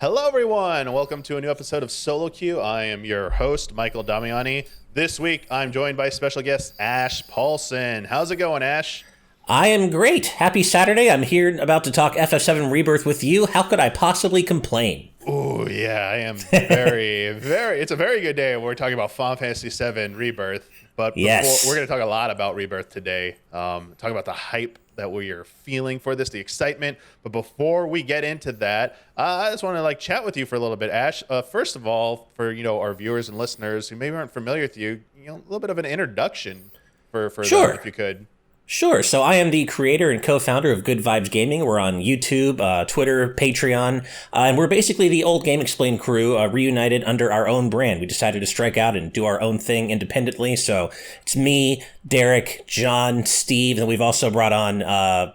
Hello, everyone. Welcome to a new episode of Solo Queue. I am your host, Michael Damiani. This week, I'm joined by special guest Ash Paulsen. How's it going, Ash? I am great. Happy Saturday. I'm here about to talk FF7 Rebirth with you. How could I possibly complain? Oh, yeah, I am it's a very good day. We're talking about Final Fantasy VII Rebirth. But Yes. we're going to talk a lot about Rebirth today. Talk about the hype that we are feeling for this, the excitement. But before we get into that, I just want to chat with you for a little bit, Ash. First of all, for our viewers and listeners who maybe aren't familiar with you, a little bit of an introduction for Sure. them, if you could. Sure. So I am the creator and co-founder of Good Vibes Gaming. We're on YouTube, Twitter, Patreon, and we're basically the old Game Explained crew reunited under our own brand. We decided to strike out and do our own thing independently. So it's me, Derek, John, Steve, and we've also brought on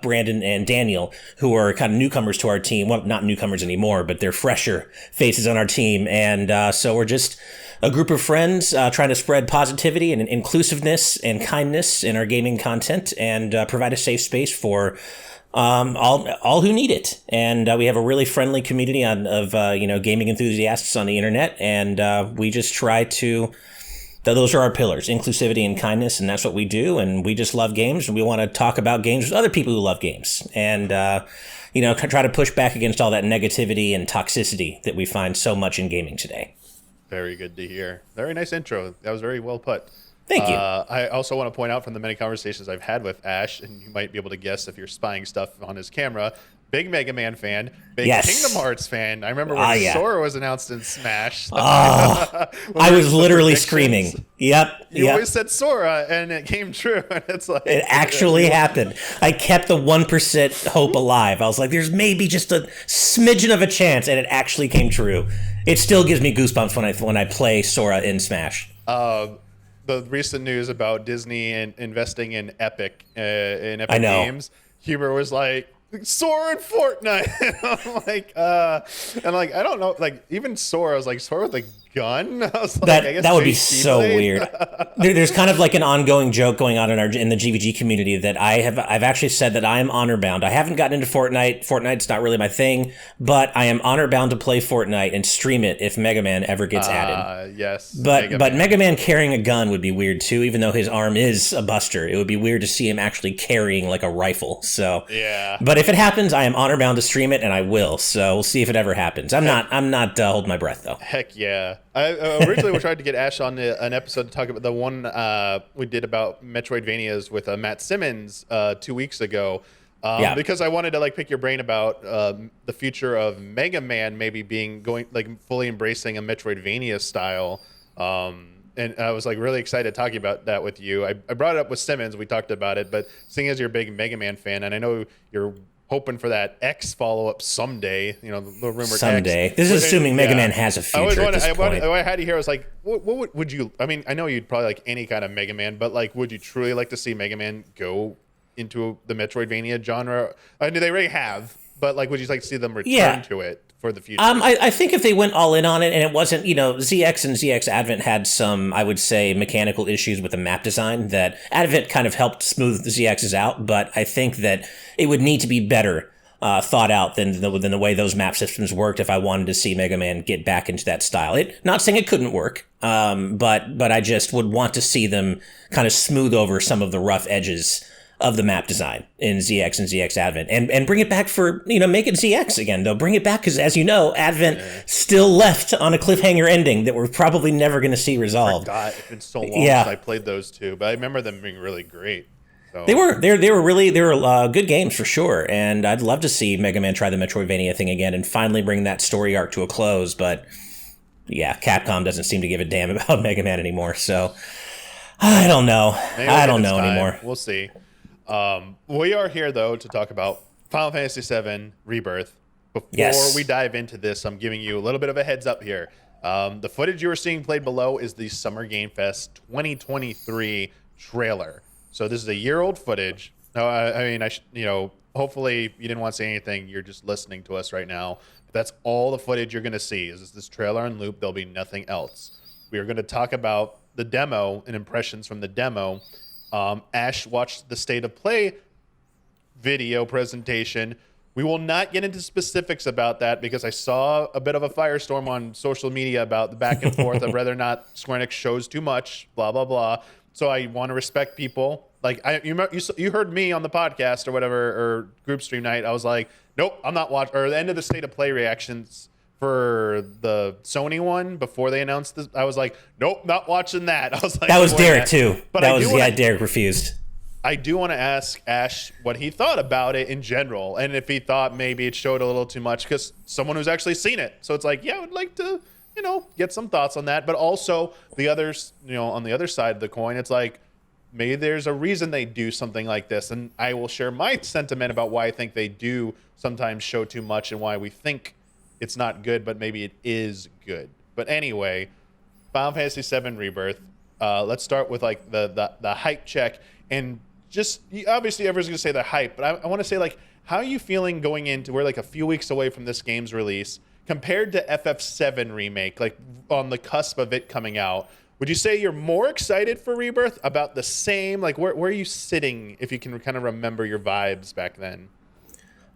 Brandon and Daniel, who are kind of newcomers to our team. Well, not newcomers anymore, but they're fresher faces on our team. And so we're just a group of friends trying to spread positivity and inclusiveness and kindness in our gaming content and provide a safe space for all who need it. And we have a really friendly community of gaming enthusiasts on the internet, and we just try to. Those are our pillars: inclusivity and kindness, and that's what we do. And we just love games, and we want to talk about games with other people who love games, and try to push back against all that negativity and toxicity that we find so much in gaming today. Very good to hear. Very nice intro. That was very well put. Thank you. I also want to point out from the many conversations I've had with Ash, and you might be able to guess if you're spying stuff on his camera, big Mega Man fan, big Yes. Kingdom Hearts fan. I remember when Yeah. Sora was announced in Smash. I was literally screaming. Yep. You always said Sora, and it came true. And it's like It actually happened. I kept the 1% hope alive. I was like, there's maybe just a smidgen of a chance, and it actually came true. It still gives me goosebumps when I play Sora in Smash. the recent news about Disney and investing in Epic I know. Games. Huber was like, Sora and Fortnite. And I'm like, I don't know. Like, even Sora, I was like, Sora with a gun? I was like, I guess that would be JC so played. weird. There's kind of like an ongoing joke going on in the GVG community that I've actually said that I am honor bound. I haven't gotten into Fortnite. Fortnite's not really my thing, but I am honor bound to play Fortnite and stream it if Mega Man ever gets added. Yes. But Mega Man carrying a gun would be weird too, even though his arm is a buster. It would be weird to see him actually carrying like a rifle. So Yeah. But if it happens, I am honor bound to stream it, and I will. So we'll see if it ever happens. I'm not holding my breath though. Heck yeah. I originally we tried to get Ash on an episode to talk about the one we did about Metroidvanias with Matt Simmons 2 weeks ago. Because I wanted to pick your brain about the future of Mega Man maybe fully embracing a Metroidvania style. And I was really excited talking about that with you. I brought it up with Simmons. We talked about it, but seeing as you're a big Mega Man fan, and I know you're hoping for that X follow-up someday, the rumored Someday. X. This is assuming Mega Man has a future at this point. I had to hear, I was like, what would you, I mean, I know you'd probably like any kind of Mega Man, but would you truly like to see Mega Man go into the Metroidvania genre? I mean, they already have, but would you like to see them return to it for the future? I think if they went all in on it and it wasn't, ZX and ZX Advent had some, I would say, mechanical issues with the map design that Advent kind of helped smooth the ZXs out, but I think that it would need to be better thought out than the way those map systems worked if I wanted to see Mega Man get back into that style. Not saying it couldn't work, but I just would want to see them kind of smooth over some of the rough edges of the map design in ZX and ZX Advent and bring it back for, make it ZX again, though. Bring it back because, as you know, Advent still left on a cliffhanger ending that we're probably never going to see resolved. It's been so long since I played those two, but I remember them being really great. So. They were good games for sure, and I'd love to see Mega Man try the Metroidvania thing again and finally bring that story arc to a close, but yeah, Capcom doesn't seem to give a damn about Mega Man anymore, so I don't know. I don't know anymore. We'll see. We are here, though, to talk about Final Fantasy VII Rebirth. Before we dive into this, I'm giving you a little bit of a heads up here. The footage you are seeing played below is the Summer Game Fest 2023 trailer. So this is a year-old footage. No, hopefully you didn't want to say anything. You're just listening to us right now. But that's all the footage you're going to see is this trailer on loop. There'll be nothing else. We are going to talk about the demo and impressions from the demo. Ash watched the State of Play video presentation. We will not get into specifics about that because I saw a bit of a firestorm on social media about the back and forth of whether or not Square Enix shows too much, blah, blah, blah. So I want to respect people. Like you heard me on the podcast or whatever, or group stream night. I was like, nope, I'm not watching. Or the end of the State of Play reactions for the Sony one before they announced this, I was like, nope, not watching that. I was like, that was Derek too. But Derek refused. I do want to ask Ash what he thought about it in general, and if he thought maybe it showed a little too much, because someone who's actually seen it. So it's like, yeah, I would like to, get some thoughts on that. But also the others, on the other side of the coin, it's like maybe there's a reason they do something like this, and I will share my sentiment about why I think they do sometimes show too much and why we think it's not good, but maybe it is good. But anyway, Final Fantasy VII Rebirth. Let's start with like the hype check. And just obviously everyone's going to say the hype, but I want to say, like, how are you feeling going into, we're like a few weeks away from this game's release compared to FF7 Remake, like on the cusp of it coming out? Would you say you're more excited for Rebirth, about the same? Like, where are you sitting, if you can kind of remember your vibes back then?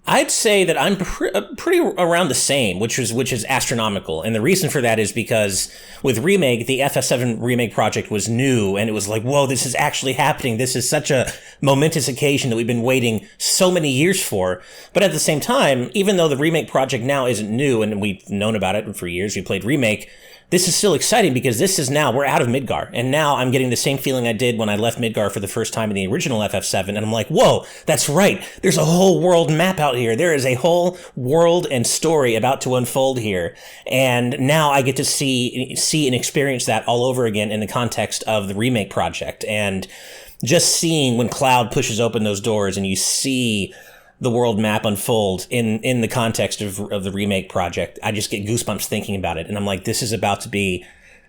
I'd say that I'm pretty around the same, which is astronomical. And the reason for that is because with Remake, the FF7 Remake project was new, and it was like, whoa, this is actually happening. This is such a momentous occasion that we've been waiting so many years for. But at the same time, even though the Remake project now isn't new, and we've known about it for years, we played Remake, this is still exciting because we're out of Midgar. And now I'm getting the same feeling I did when I left Midgar for the first time in the original FF7. And I'm like, whoa, that's right. There's a whole world map out here. There is a whole world and story about to unfold here. And now I get to see and experience that all over again in the context of the Remake project. And just seeing when Cloud pushes open those doors and you see the world map unfold in the context of the Remake project, I just get goosebumps thinking about it. And I'm like, this is about to be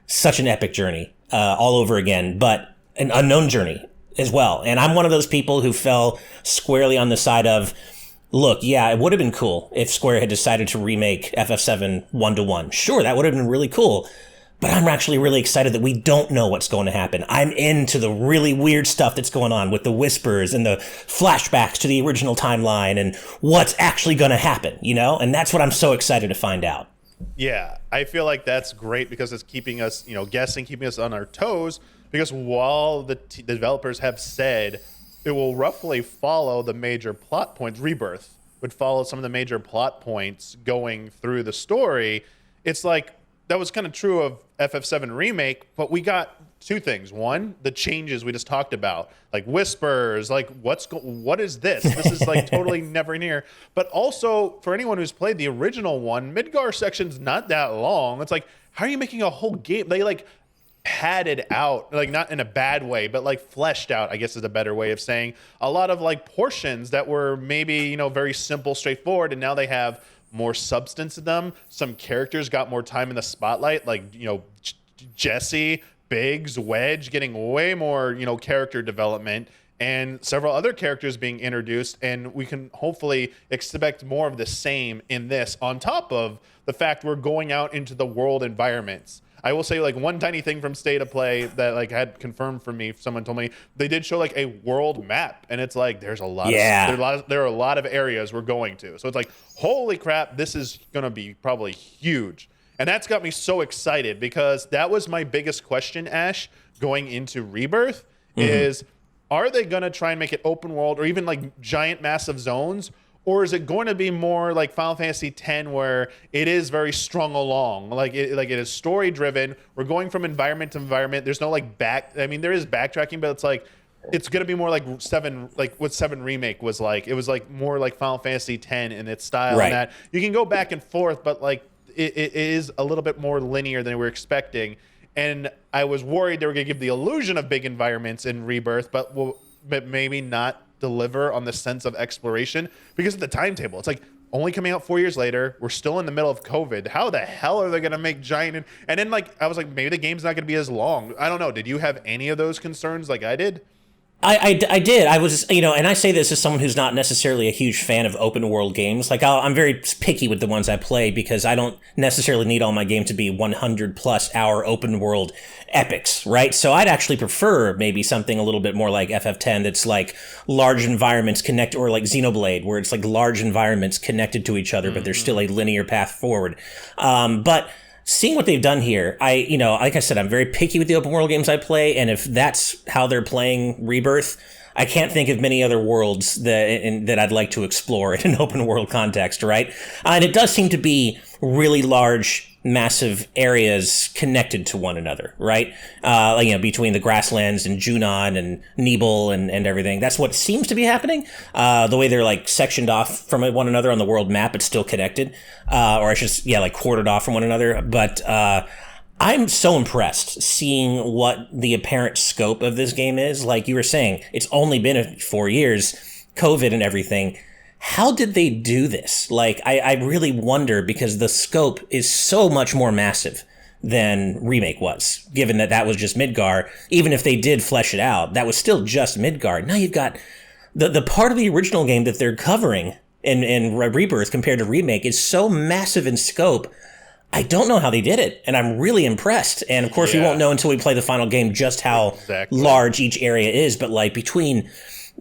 such an epic journey all over again, but an unknown journey as well. And I'm one of those people who fell squarely on the side of, look, yeah, it would have been cool if Square had decided to remake FF7 1-to-1. Sure, that would have been really cool. But I'm actually really excited that we don't know what's going to happen. I'm into the really weird stuff that's going on with the whispers and the flashbacks to the original timeline and what's actually going to happen, And that's what I'm so excited to find out. Yeah, I feel like that's great because it's keeping us, guessing, keeping us on our toes. Because while the developers have said it will roughly follow the major plot points, Rebirth would follow some of the major plot points going through the story, it's like, that was kind of true of FF7 Remake, but we got two things. One, the changes we just talked about, like whispers, like what is this? This is like totally never near. But also, for anyone who's played the original one, Midgar section's not that long. It's like, how are you making a whole game? They like padded out, like not in a bad way, but like fleshed out, I guess is a better way of saying, a lot of like portions that were maybe, very simple, straightforward, and now they have more substance to them. Some characters got more time in the spotlight, like Jesse, Biggs, Wedge getting way more character development, and several other characters being introduced, and we can hopefully expect more of the same in this, on top of the fact we're going out into the world environments. I will say, like, one tiny thing from State of Play that like had confirmed for me, someone told me they did show like a world map, and it's like there's a lot there are a lot of areas we're going to. So it's like, holy crap, this is gonna be probably huge. And that's got me so excited because that was my biggest question, Ash, going into Rebirth, is are they gonna try and make it open world or even like giant massive zones? Or is it going to be more like Final Fantasy X, where it is very strung along, like it is story driven? We're going from environment to environment. There's no like there is backtracking, but it's going to be more like what 7 Remake was like. It was like more like Final Fantasy X in its style, right. And that you can go back and forth, but like it is a little bit more linear than we were expecting. And I was worried they were going to give the illusion of big environments in Rebirth, but maybe not deliver on the sense of exploration because of the timetable. It's like only coming out 4 years later. We're still in the middle of COVID. How the hell are they going to make giant? And then like I was like, maybe the game's not going to be as long. I don't know. Did you have any of those concerns like I did? I did. I was, and I say this as someone who's not necessarily a huge fan of open world games. Like, I'm very picky with the ones I play because I don't necessarily need all my games to be 100 plus hour open world epics, right? So I'd actually prefer maybe something a little bit more like FF10 that's like large environments connect, or like Xenoblade, where it's like large environments connected to each other, but there's still a linear path forward. But seeing what they've done here, like I said, I'm very picky with the open world games I play, and if that's how they're playing Rebirth, I can't think of many other worlds that I'd like to explore in an open world context, right? And it does seem to be really large, massive areas connected to one another, right? Between the grasslands and Junon and Nibel and everything. That's what seems to be happening. The way they're like sectioned off from one another on the world map, it's still connected. Or I should, like quartered off from one another. But I'm so impressed seeing what the apparent scope of this game is. Like you were saying, it's only been 4 years, COVID and everything. How did they do this? Like, I really wonder, because the scope is so much more massive than Remake was, given that was just Midgar. Even if they did flesh it out, that was still just Midgar. Now you've got the part of the original game that they're covering in Rebirth compared to Remake is so massive in scope. I don't know how they did it, and I'm really impressed. And of course, we won't know until we play the final game just how large each area is, but like between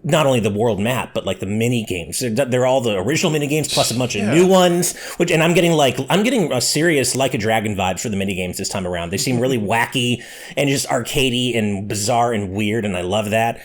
not only the world map, but like the mini games. They're all the original mini games plus a bunch of new ones. And I'm getting a serious Like a Dragon vibes for the mini games this time around. They seem really wacky and just arcadey and bizarre and weird, and I love that.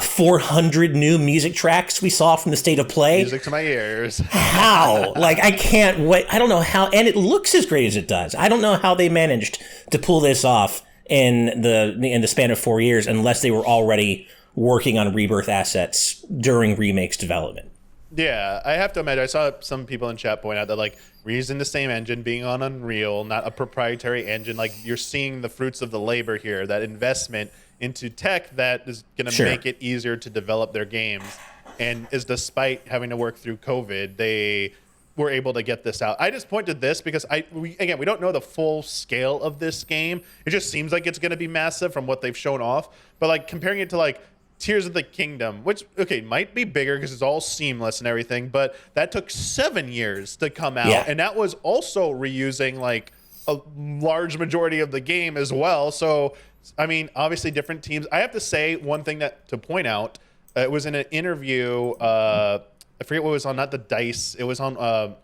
400 new music tracks we saw from the State of Play. Music to my ears. How? Like, I can't wait. I don't know how, and it looks as great as it does. I don't know how they managed to pull this off in the span of 4 years, unless they were already working on Rebirth assets during Remake's development. Yeah, I have to admit, I saw some people in chat point out that, like, we're using the same engine, being on Unreal, not a proprietary engine. Like, you're seeing the fruits of the labor here, that investment into tech that is going to make it easier to develop their games. And is, despite having to work through COVID, they were able to get this out. I just pointed this because we don't know the full scale of this game. It just seems like it's going to be massive from what they've shown off. But, like, comparing it to, like, Tears of the Kingdom, which, might be bigger because it's all seamless and everything, but that took 7 years to come out. Yeah. And that was also reusing, like, a large majority of the game as well. So, I mean, obviously different teams. I have to say one thing to point out, it was in an interview, I forget what it was on, not the DICE, it was on,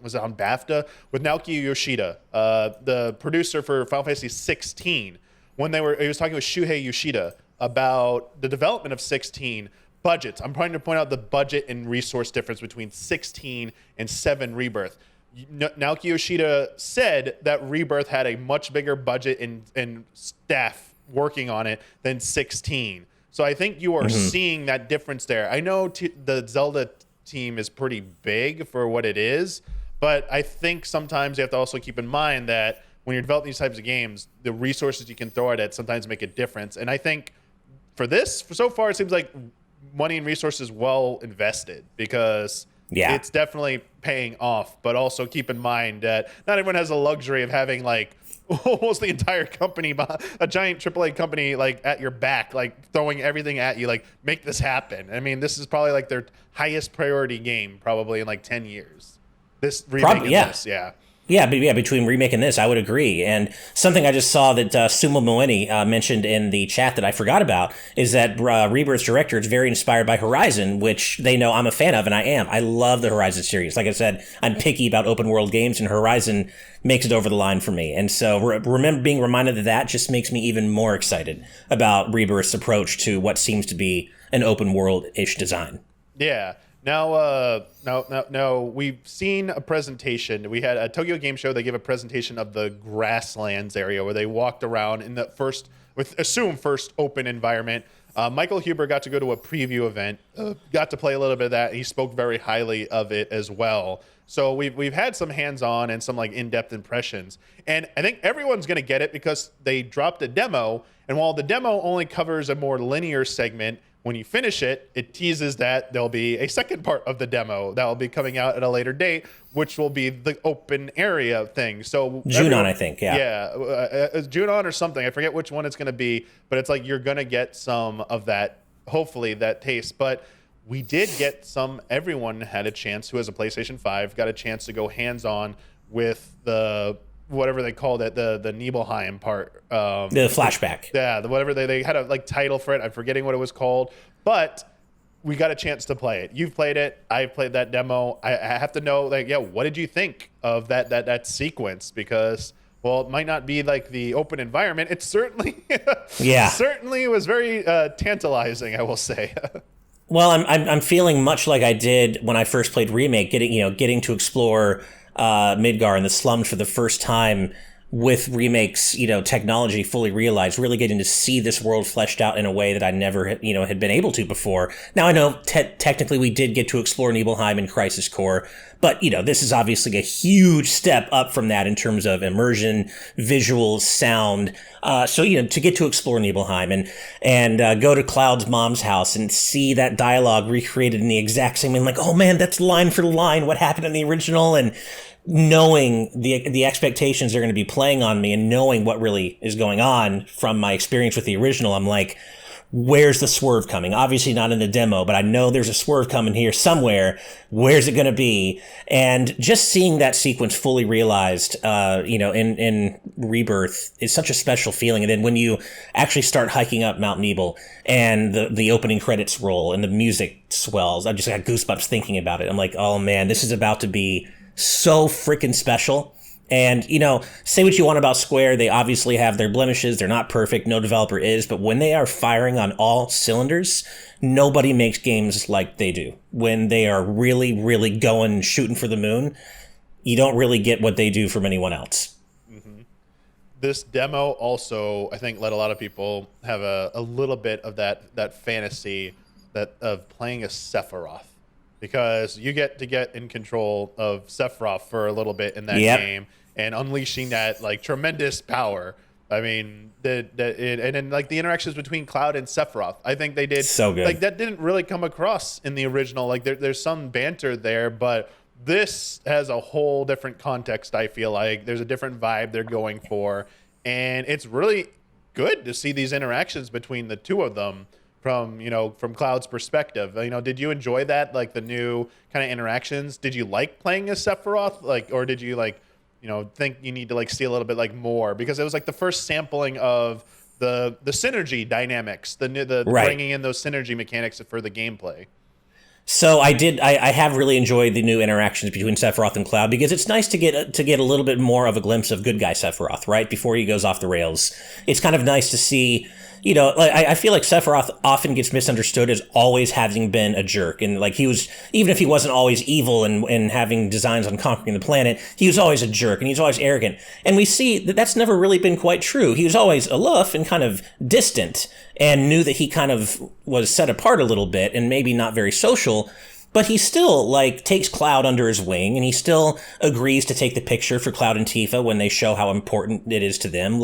was it on BAFTA, with Naoki Yoshida, the producer for Final Fantasy 16, when he was talking with Shuhei Yoshida about the development of 16 budgets. I'm trying to point out the budget and resource difference between 16 and 7 Rebirth. Naoki Yoshida said that Rebirth had a much bigger budget and staff working on it than 16. So I think you are seeing that difference there. I know the Zelda team is pretty big for what it is, but I think sometimes you have to also keep in mind that when you're developing these types of games, the resources you can throw at it sometimes make a difference. And I think for so far, it seems like money and resources well invested, because it's definitely paying off. But also keep in mind that not everyone has the luxury of having, like, almost the entire company, a giant AAA company, like, at your back, like, throwing everything at you, like, make this happen. I mean, this is probably like their highest priority game probably in like 10 years. This remake this, Yeah, but between Remake and this, I would agree. And something I just saw that Sumo Moeni mentioned in the chat that I forgot about is that Rebirth's director is very inspired by Horizon, which they know I'm a fan of, and I am. I love the Horizon series. Like I said, I'm picky about open world games, and Horizon makes it over the line for me. And so being reminded of that just makes me even more excited about Rebirth's approach to what seems to be an open world-ish design. Yeah. Now, we've seen a presentation. We had a Tokyo Game Show. They gave a presentation of the grasslands area where they walked around in the first open environment. Michael Huber got to go to a preview event, got to play a little bit of that. And he spoke very highly of it as well. So we've had some hands-on and some, like, in-depth impressions. And I think everyone's going to get it because they dropped a demo. And while the demo only covers a more linear segment, when you finish it, it teases that there'll be a second part of the demo that will be coming out at a later date, which will be the open area thing. So Junon, I think, Junon or something. I forget which one it's going to be, but it's like you're going to get some of that hopefully that taste. But we did get everyone had a chance who has a PlayStation 5 got a chance to go hands-on with the whatever they called it, the Nibelheim part. The flashback. Whatever they had a title for it. I'm forgetting what it was called, but we got a chance to play it. You've played it. I've played that demo. I have to know, what did you think of that sequence? Because, well, it might not be like the open environment. It certainly, certainly was very tantalizing, I will say. Well, I'm feeling much like I did when I first played Remake, getting to explore Midgar and the slums for the first time with Remake's, technology fully realized, really getting to see this world fleshed out in a way that I never, had been able to before. Now, I know technically we did get to explore Nibelheim and Crisis Core, but, this is obviously a huge step up from that in terms of immersion, visuals, sound. So, to get to explore Nibelheim and go to Cloud's mom's house and see that dialogue recreated in the exact same way, like, oh man, that's line for line what happened in the original, and knowing the expectations they're going to be playing on me and knowing what really is going on from my experience with the original, I'm like, where's the swerve coming? Obviously not in the demo, but I know there's a swerve coming here somewhere. Where's it going to be? And just seeing that sequence fully realized, in Rebirth is such a special feeling. And then when you actually start hiking up Mount Nebel and the opening credits roll and the music swells, I just got goosebumps thinking about it. I'm like, oh man, this is about to be so freaking special. And, say what you want about Square. They obviously have their blemishes. They're not perfect. No developer is. But when they are firing on all cylinders, nobody makes games like they do. When they are really, really going, shooting for the moon, you don't really get what they do from anyone else. Mm-hmm. This demo also, I think, let a lot of people have a little bit of that fantasy of playing as Sephiroth. Because you get in control of Sephiroth for a little bit in that game and unleashing that tremendous power. I mean, and then the interactions between Cloud and Sephiroth, I think they did so good. That didn't really come across in the original. There's some banter there, but this has a whole different context. I feel like there's a different vibe they're going for, and it's really good to see these interactions between the two of them. From Cloud's perspective, did you enjoy that, the new kind of interactions? Did you like playing as Sephiroth, or did you think you need to see a little bit more, because it was the first sampling of the synergy dynamics, the right. bringing in those synergy mechanics for the gameplay. So I have really enjoyed the new interactions between Sephiroth and Cloud, because it's nice to get a little bit more of a glimpse of good guy Sephiroth, right? Before he goes off the rails. It's kind of nice to see, I feel like Sephiroth often gets misunderstood as always having been a jerk. And he was, even if he wasn't always evil and having designs on conquering the planet, he was always a jerk and he was always arrogant. And we see that that's never really been quite true. He was always aloof and kind of distant and knew that he kind of was set apart a little bit and maybe not very social. But he still, takes Cloud under his wing, and he still agrees to take the picture for Cloud and Tifa when they show how important it is to them.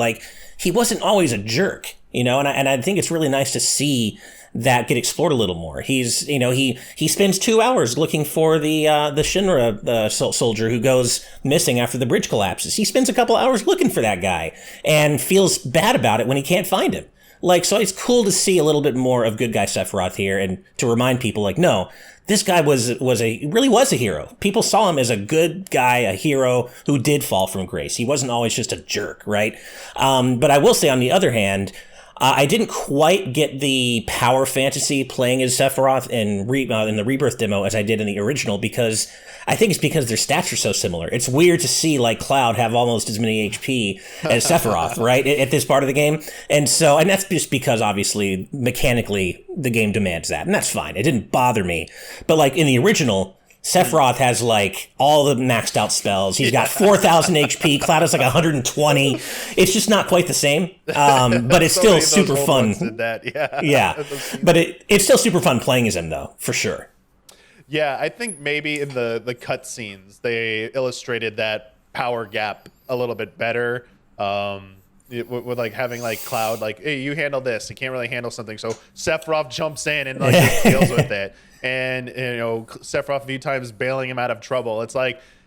He wasn't always a jerk, and I think it's really nice to see that get explored a little more. He's, he spends 2 hours looking for the Shinra soldier who goes missing after the bridge collapses. He spends a couple hours looking for that guy and feels bad about it when he can't find him. So it's cool to see a little bit more of good guy Sephiroth here, and to remind people, no, this guy really was a hero. People saw him as a good guy, a hero who did fall from grace. He wasn't always just a jerk, right? But I will say, on the other hand, I didn't quite get the power fantasy playing as Sephiroth in the Rebirth demo as I did in the original, because I think it's because their stats are so similar. It's weird to see Cloud have almost as many HP as Sephiroth, right, at this part of the game. And that's just because obviously mechanically the game demands that, and that's fine. It didn't bother me. But in the original, Sephiroth has all the maxed out spells. He's got 4,000 HP. Cloud has 120. It's just not quite the same. But it's still super fun. Yeah. But it's still super fun playing as him, though, for sure. Yeah, I think maybe in the cutscenes they illustrated that power gap a little bit better. With having Cloud, hey, you handle this. He can't really handle something, so Sephiroth jumps in and just deals with it. And Sephiroth a few times bailing him out of trouble. It's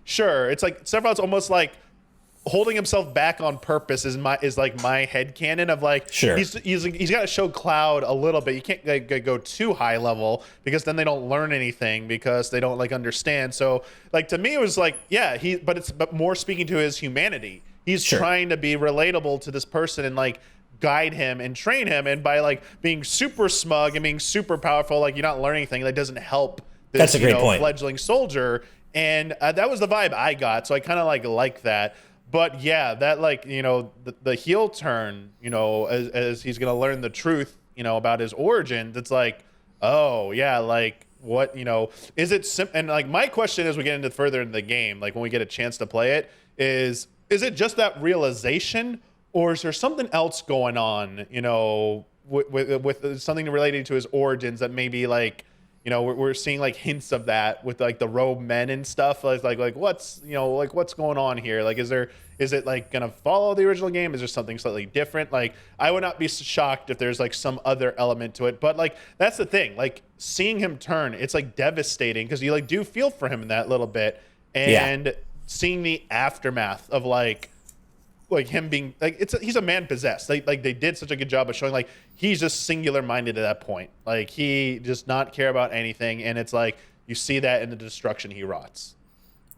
sure, it's Sephiroth's almost holding himself back on purpose is like my headcanon of like, sure, he's got to show Cloud a little bit. You can't like, go too high level because then they don't learn anything because they don't like understand. So like to me it was like, yeah, but more speaking to his humanity. He's trying to be relatable to this person and like guide him and train him, and by like being super smug and being super powerful, like you're not learning anything. That doesn't help this That's a great point. fledgling soldier. And that was the vibe I got. So I kind of like that. But yeah, that like, the heel turn, as he's going to learn the truth, about his origins, it's like, oh yeah, like what, is it and like my question as we get into further in the game, like when we get a chance to play it, is it just that realization, or is there something else going on, with something related to his origins that maybe like, we're seeing like hints of that with like the robed men and stuff. Like what's what's going on here? Like, is it like gonna follow the original game? Is there something slightly different? Like, I would not be shocked if there's like some other element to it. But like, that's the thing. Like, seeing him turn, it's like devastating because you like do feel for him in that little bit, and seeing the aftermath of like him being like he's a man possessed. Like they did such a good job of showing like he's just singular minded at that point. Like he does not care about anything, and it's like you see that in the destruction he wroughts.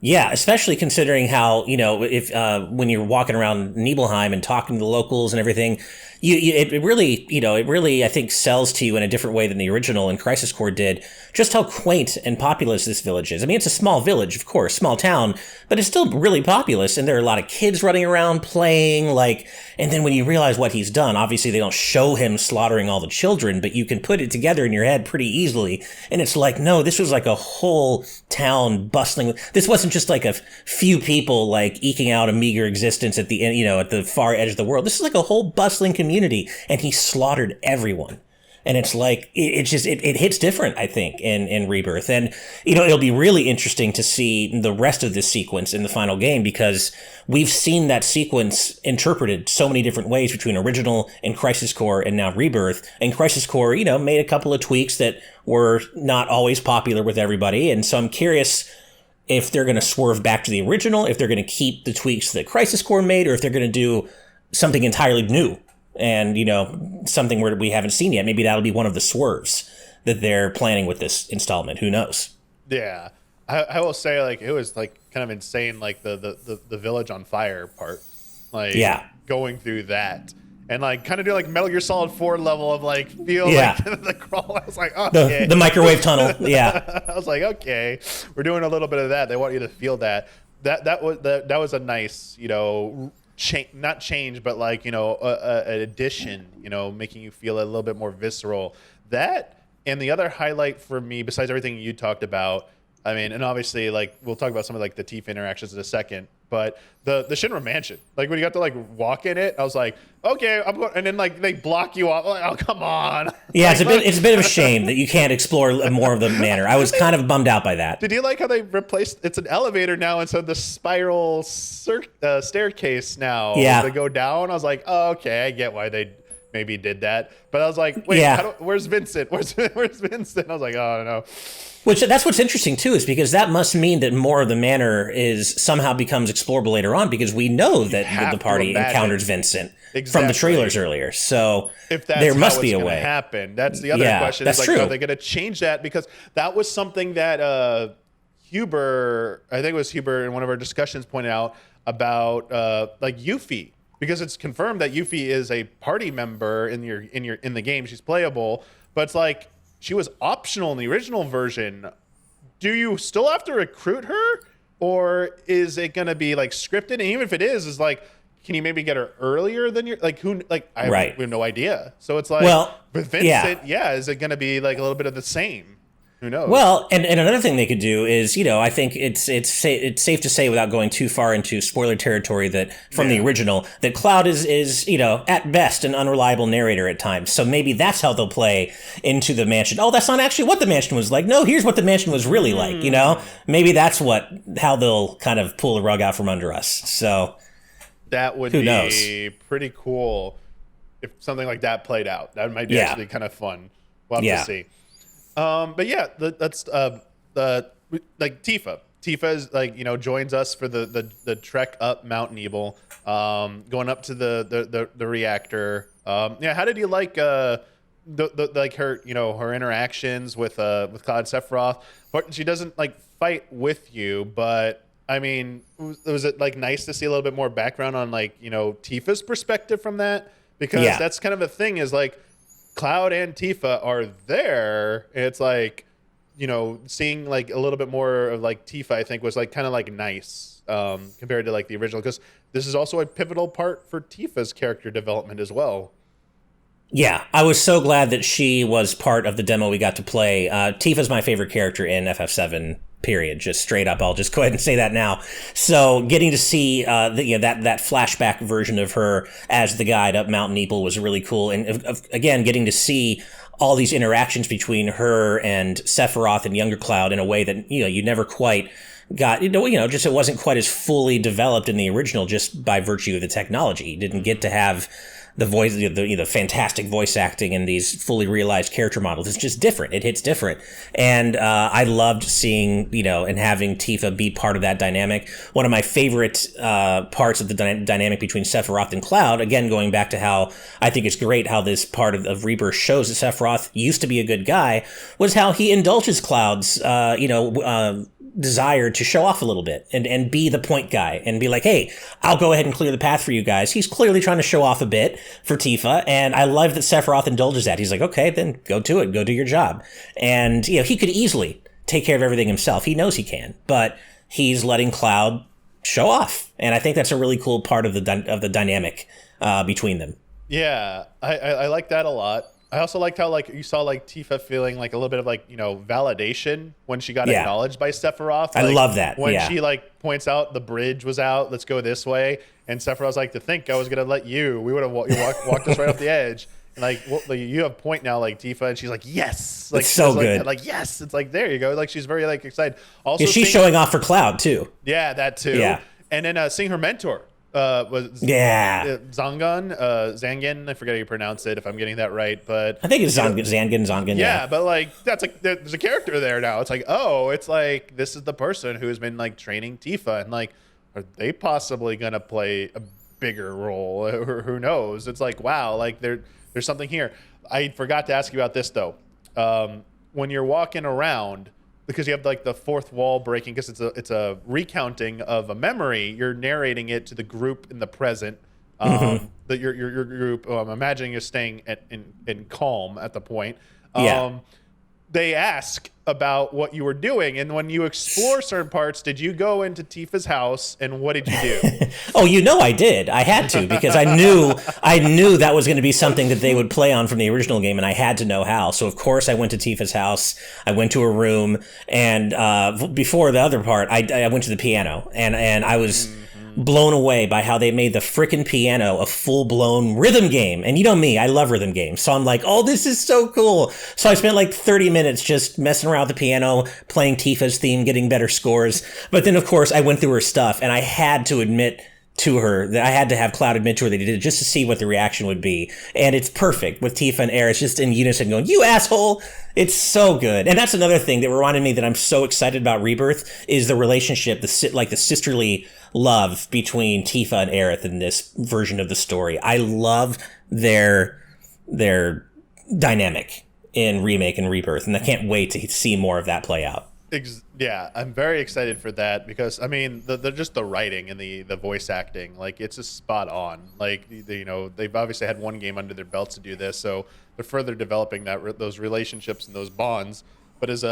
Yeah, especially considering how, if when you're walking around Nibelheim and talking to the locals and everything, it really I think sells to you in a different way than the original and Crisis Core did, just how quaint and populous this village is. I mean, it's a small village, of course, small town, but it's still really populous, and there are a lot of kids running around playing, like, and then when you realize what he's done, obviously they don't show him slaughtering all the children, but you can put it together in your head pretty easily, and it's like, no, this was like a whole town bustling. This wasn't just like a few people like eking out a meager existence at the end, at the far edge of the world. This is like a whole bustling community, and he slaughtered everyone. And it's like, it hits different, I think, in Rebirth. And, it'll be really interesting to see the rest of this sequence in the final game, because we've seen that sequence interpreted so many different ways between original and Crisis Core and now Rebirth. And Crisis Core, made a couple of tweaks that were not always popular with everybody. And so I'm curious if they're going to swerve back to the original, if they're going to keep the tweaks that Crisis Core made, or if they're going to do something entirely new. And, something where we haven't seen yet. Maybe that'll be one of the swerves that they're planning with this installment. Who knows? Yeah. I will say, like, it was, like, kind of insane, like, the village on fire part. Like, going through that. And, like, kind of do, like, Metal Gear Solid 4 level of, like, feel like the crawl. I was like, okay. The microwave tunnel, yeah. I was like, okay. We're doing a little bit of that. They want you to feel that. That was a nice, not change, but like, an addition, making you feel a little bit more visceral. That, and the other highlight for me, besides everything you talked about, I mean, and obviously, like, we'll talk about some of like the Tifa interactions in a second, but the Shinra Mansion, like when you got to like walk in it, I was like, okay, I'm going, and then like they block you off. Like, oh, come on. Yeah, it's a bit of a shame that you can't explore more of the manor. I was kind of bummed out by that. Did you like how they replaced? It's an elevator now instead of the spiral staircase now. Yeah, to go down. I was like, oh, okay, I get why they maybe did that. But I was like, wait, where's Vincent? Where's Vincent? I was like, oh, I don't know. Which, that's what's interesting too, is because that must mean that more of the manor somehow becomes explorable later on, because we know that the party encounters Vincent from the trailers earlier. So if that's there must how be it's a gonna way. happen. That's the other question. That's is like, true. Are they going to change that? Because that was something that Huber, I think it was Huber in one of our discussions, pointed out about like Yuffie, because it's confirmed that Yuffie is a party member in the game. She's playable, but it's like, she was optional in the original version. Do you still have to recruit her, or is it going to be like scripted? And even if it is like, can you maybe get her earlier than your like who like I have no idea. So it's like, well, with Vincent, is it going to be like a little bit of the same? Who knows? Well, and another thing they could do is, I think it's safe to say, without going too far into spoiler territory, that from the original, that Cloud is at best an unreliable narrator at times. So maybe that's how they'll play into the mansion. Oh, that's not actually what the mansion was like. No, here's what the mansion was really like. Maybe that's how they'll kind of pull the rug out from under us. So that would be pretty cool if something like that played out. That might be actually kind of fun. We'll have to see. But yeah, that's like Tifa. Tifa's like, joins us for the trek up Mount Nebel, going up to the reactor. How did you like like her, her interactions with Cloud Sephiroth? But she doesn't like fight with you, but I mean, was it like nice to see a little bit more background on like, Tifa's perspective from that? Because that's kind of a thing, is like Cloud and Tifa are there. And it's like, seeing like a little bit more of like Tifa, I think was like kind of like nice compared to like the original, because this is also a pivotal part for Tifa's character development as well. Yeah, I was so glad that she was part of the demo we got to play. Tifa's my favorite character in FF7. Period. Just straight up, I'll just go ahead and say that now. So getting to see that flashback version of her as the guide up Mount Nebel was really cool, and again, getting to see all these interactions between her and Sephiroth and younger Cloud in a way that you never quite got. Just it wasn't quite as fully developed in the original, just by virtue of the technology. You didn't get to have the voice, the fantastic voice acting and these fully realized character models. It's just different. It hits different. And I loved seeing, and having Tifa be part of that dynamic. One of my favorite parts of the dynamic between Sephiroth and Cloud, again, going back to how I think it's great how this part of Rebirth shows that Sephiroth used to be a good guy, was how he indulges Cloud's, desire to show off a little bit and be the point guy and be like, hey, I'll go ahead and clear the path for you guys. He's clearly trying to show off a bit for Tifa, and I love that Sephiroth indulges that. He's like, okay, then go to it, go do your job. And he could easily take care of everything himself. He knows he can, but he's letting Cloud show off, and I think that's a really cool part of the dynamic between them. Yeah, I like that a lot. I also liked how like you saw like Tifa feeling like a little bit of like validation when she got acknowledged by Sephiroth. Like, I love that when she like points out the bridge was out, let's go this way, and Sephiroth's like, to think I was gonna let you, we would have walked us right off the edge. And like, you have point now, like Tifa, and she's like, yes, like it's so good, like yes, it's like there you go, like she's very like excited. Also, she's showing off for Cloud too. Yeah, that too. Yeah, and then seeing her mentor. Was Zangan, I forget how you pronounce it if I'm getting that right, but I think it's Zangan. Yeah, but like that's like there's a character there now. It's like, oh, it's like this is the person who's been like training Tifa, and like, are they possibly gonna play a bigger role? Or who knows? It's like, wow, like there's something here. I forgot to ask you about this though. When you're walking around, because you have like the fourth wall breaking, because it's a recounting of a memory. You're narrating it to the group in the present. That your group. I'm imagining you're staying in calm at the point. They ask about what you were doing, and when you explore certain parts, did you go into Tifa's house, and what did you do? Oh, I did. I had to, because I knew that was going to be something that they would play on from the original game, and I had to know how. So of course I went to Tifa's house. I went to her room, and before the other part, I went to the piano, and I was blown away by how they made the frickin' piano a full-blown rhythm game. And you know me, I love rhythm games. So I'm like, oh, this is so cool. So I spent like 30 minutes just messing around with the piano, playing Tifa's theme, getting better scores. But then, of course, I went through her stuff, and I had to admit to her that I had to have Cloud admit to her that he did it just to see what the reaction would be. And it's perfect with Tifa and Aerith just in unison going, you asshole. It's so good. And that's another thing that reminded me that I'm so excited about Rebirth is the relationship, the sisterly love between Tifa and Aerith in this version of the story. I love their dynamic in Remake and Rebirth, and I can't wait to see more of that play out. Yeah, I'm very excited for that, because I mean, just the writing and the voice acting, like it's just spot on. Like they've obviously had one game under their belts to do this, so they're further developing those relationships and those bonds. But as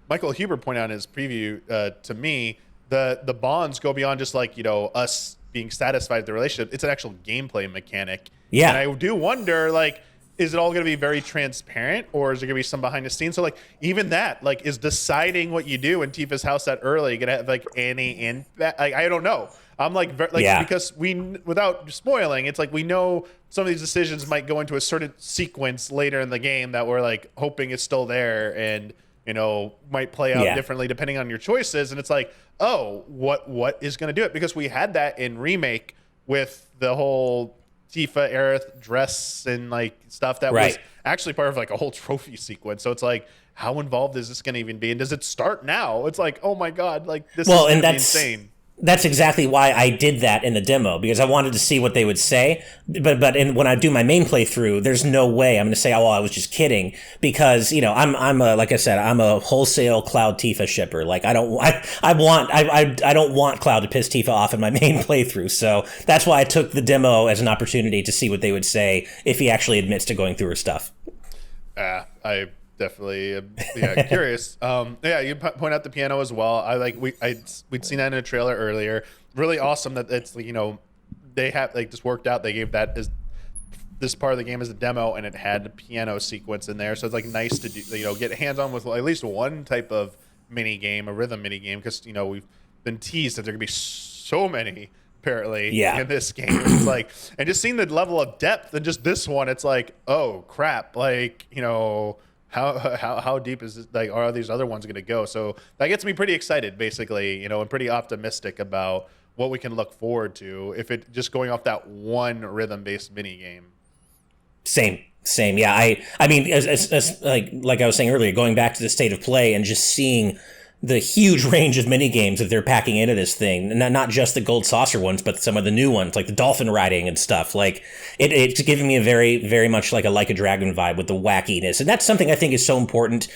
Michael Huber pointed out in his preview to me, the bonds go beyond just like us being satisfied with the relationship. It's an actual gameplay mechanic. Yeah, and I do wonder, like, is it all going to be very transparent, or is there going to be some behind the scenes? So like even that, like, is deciding what you do in Tifa's house that early going to have like any impact? Like, I don't know. I'm like, because without spoiling, it's like we know some of these decisions might go into a certain sequence later in the game that we're like hoping is still there, and might play out differently depending on your choices. And it's like, oh, what is going to do it? Because we had that in Remake with the whole Tifa Aerith dress and like stuff that was actually part of like a whole trophy sequence. So it's like, how involved is this going to even be? And does it start now? It's like, oh my God, like this Well, is and gonna be insane. That's exactly why I did that in the demo, because I wanted to see what they would say. But when I do my main playthrough, there's no way I'm going to say, oh, well, I was just kidding, because I'm a, like I said, I'm a wholesale Cloud Tifa shipper. Like I don't want Cloud to piss Tifa off in my main playthrough. So that's why I took the demo as an opportunity to see what they would say if he actually admits to going through her stuff. I definitely curious. You point out the piano as well. We'd seen that in a trailer earlier. Really awesome that it's they have just worked out. They gave that as this part of the game as a demo, and it had the piano sequence in there. So it's nice to do, get hands on with at least one type of mini game, a rhythm mini game, because we've been teased that there could be so many apparently in this game. It's and just seeing the level of depth in just this one, it's oh crap, how deep is this, are these other ones going to go? So that gets me pretty excited, basically, and pretty optimistic about what we can look forward to if it just going off that one rhythm-based mini game. Same. Yeah, I mean, as like I was saying earlier, going back to the state of play and just seeing the huge range of mini games that they're packing into this thing, and not just the gold saucer ones, but some of the new ones, like the dolphin riding and stuff. It's giving me a very, very much like a Dragon vibe with the wackiness. And that's something I think is so important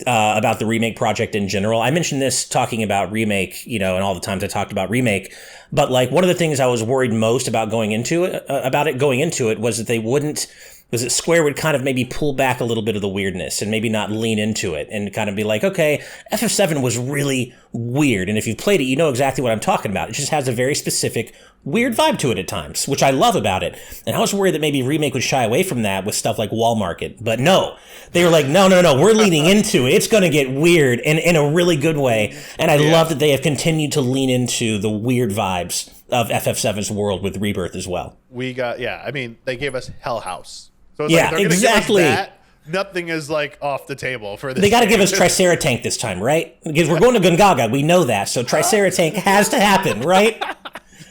about the remake project in general. I mentioned this talking about remake, and all the times I talked about remake, but one of the things I was worried most about going into it was that they wouldn't, was that Square would kind of maybe pull back a little bit of the weirdness and maybe not lean into it and kind of be like, okay, FF7 was really weird. And if you've played it, you know exactly what I'm talking about. It just has a very specific weird vibe to it at times, which I love about it. And I was worried that maybe Remake would shy away from that with stuff like Wall Market. But no, they were like, no, we're leaning into it. It's going to get weird in a really good way. And I love that they have continued to lean into the weird vibes of FF7's world with Rebirth as well. We got, I mean, they gave us Hell House. So it's they're exactly. Give us that. Nothing is off the table for this. They got to give us Triceratank this time, right? Because we're going to Gungaga, we know that. So Triceratank has to happen, right?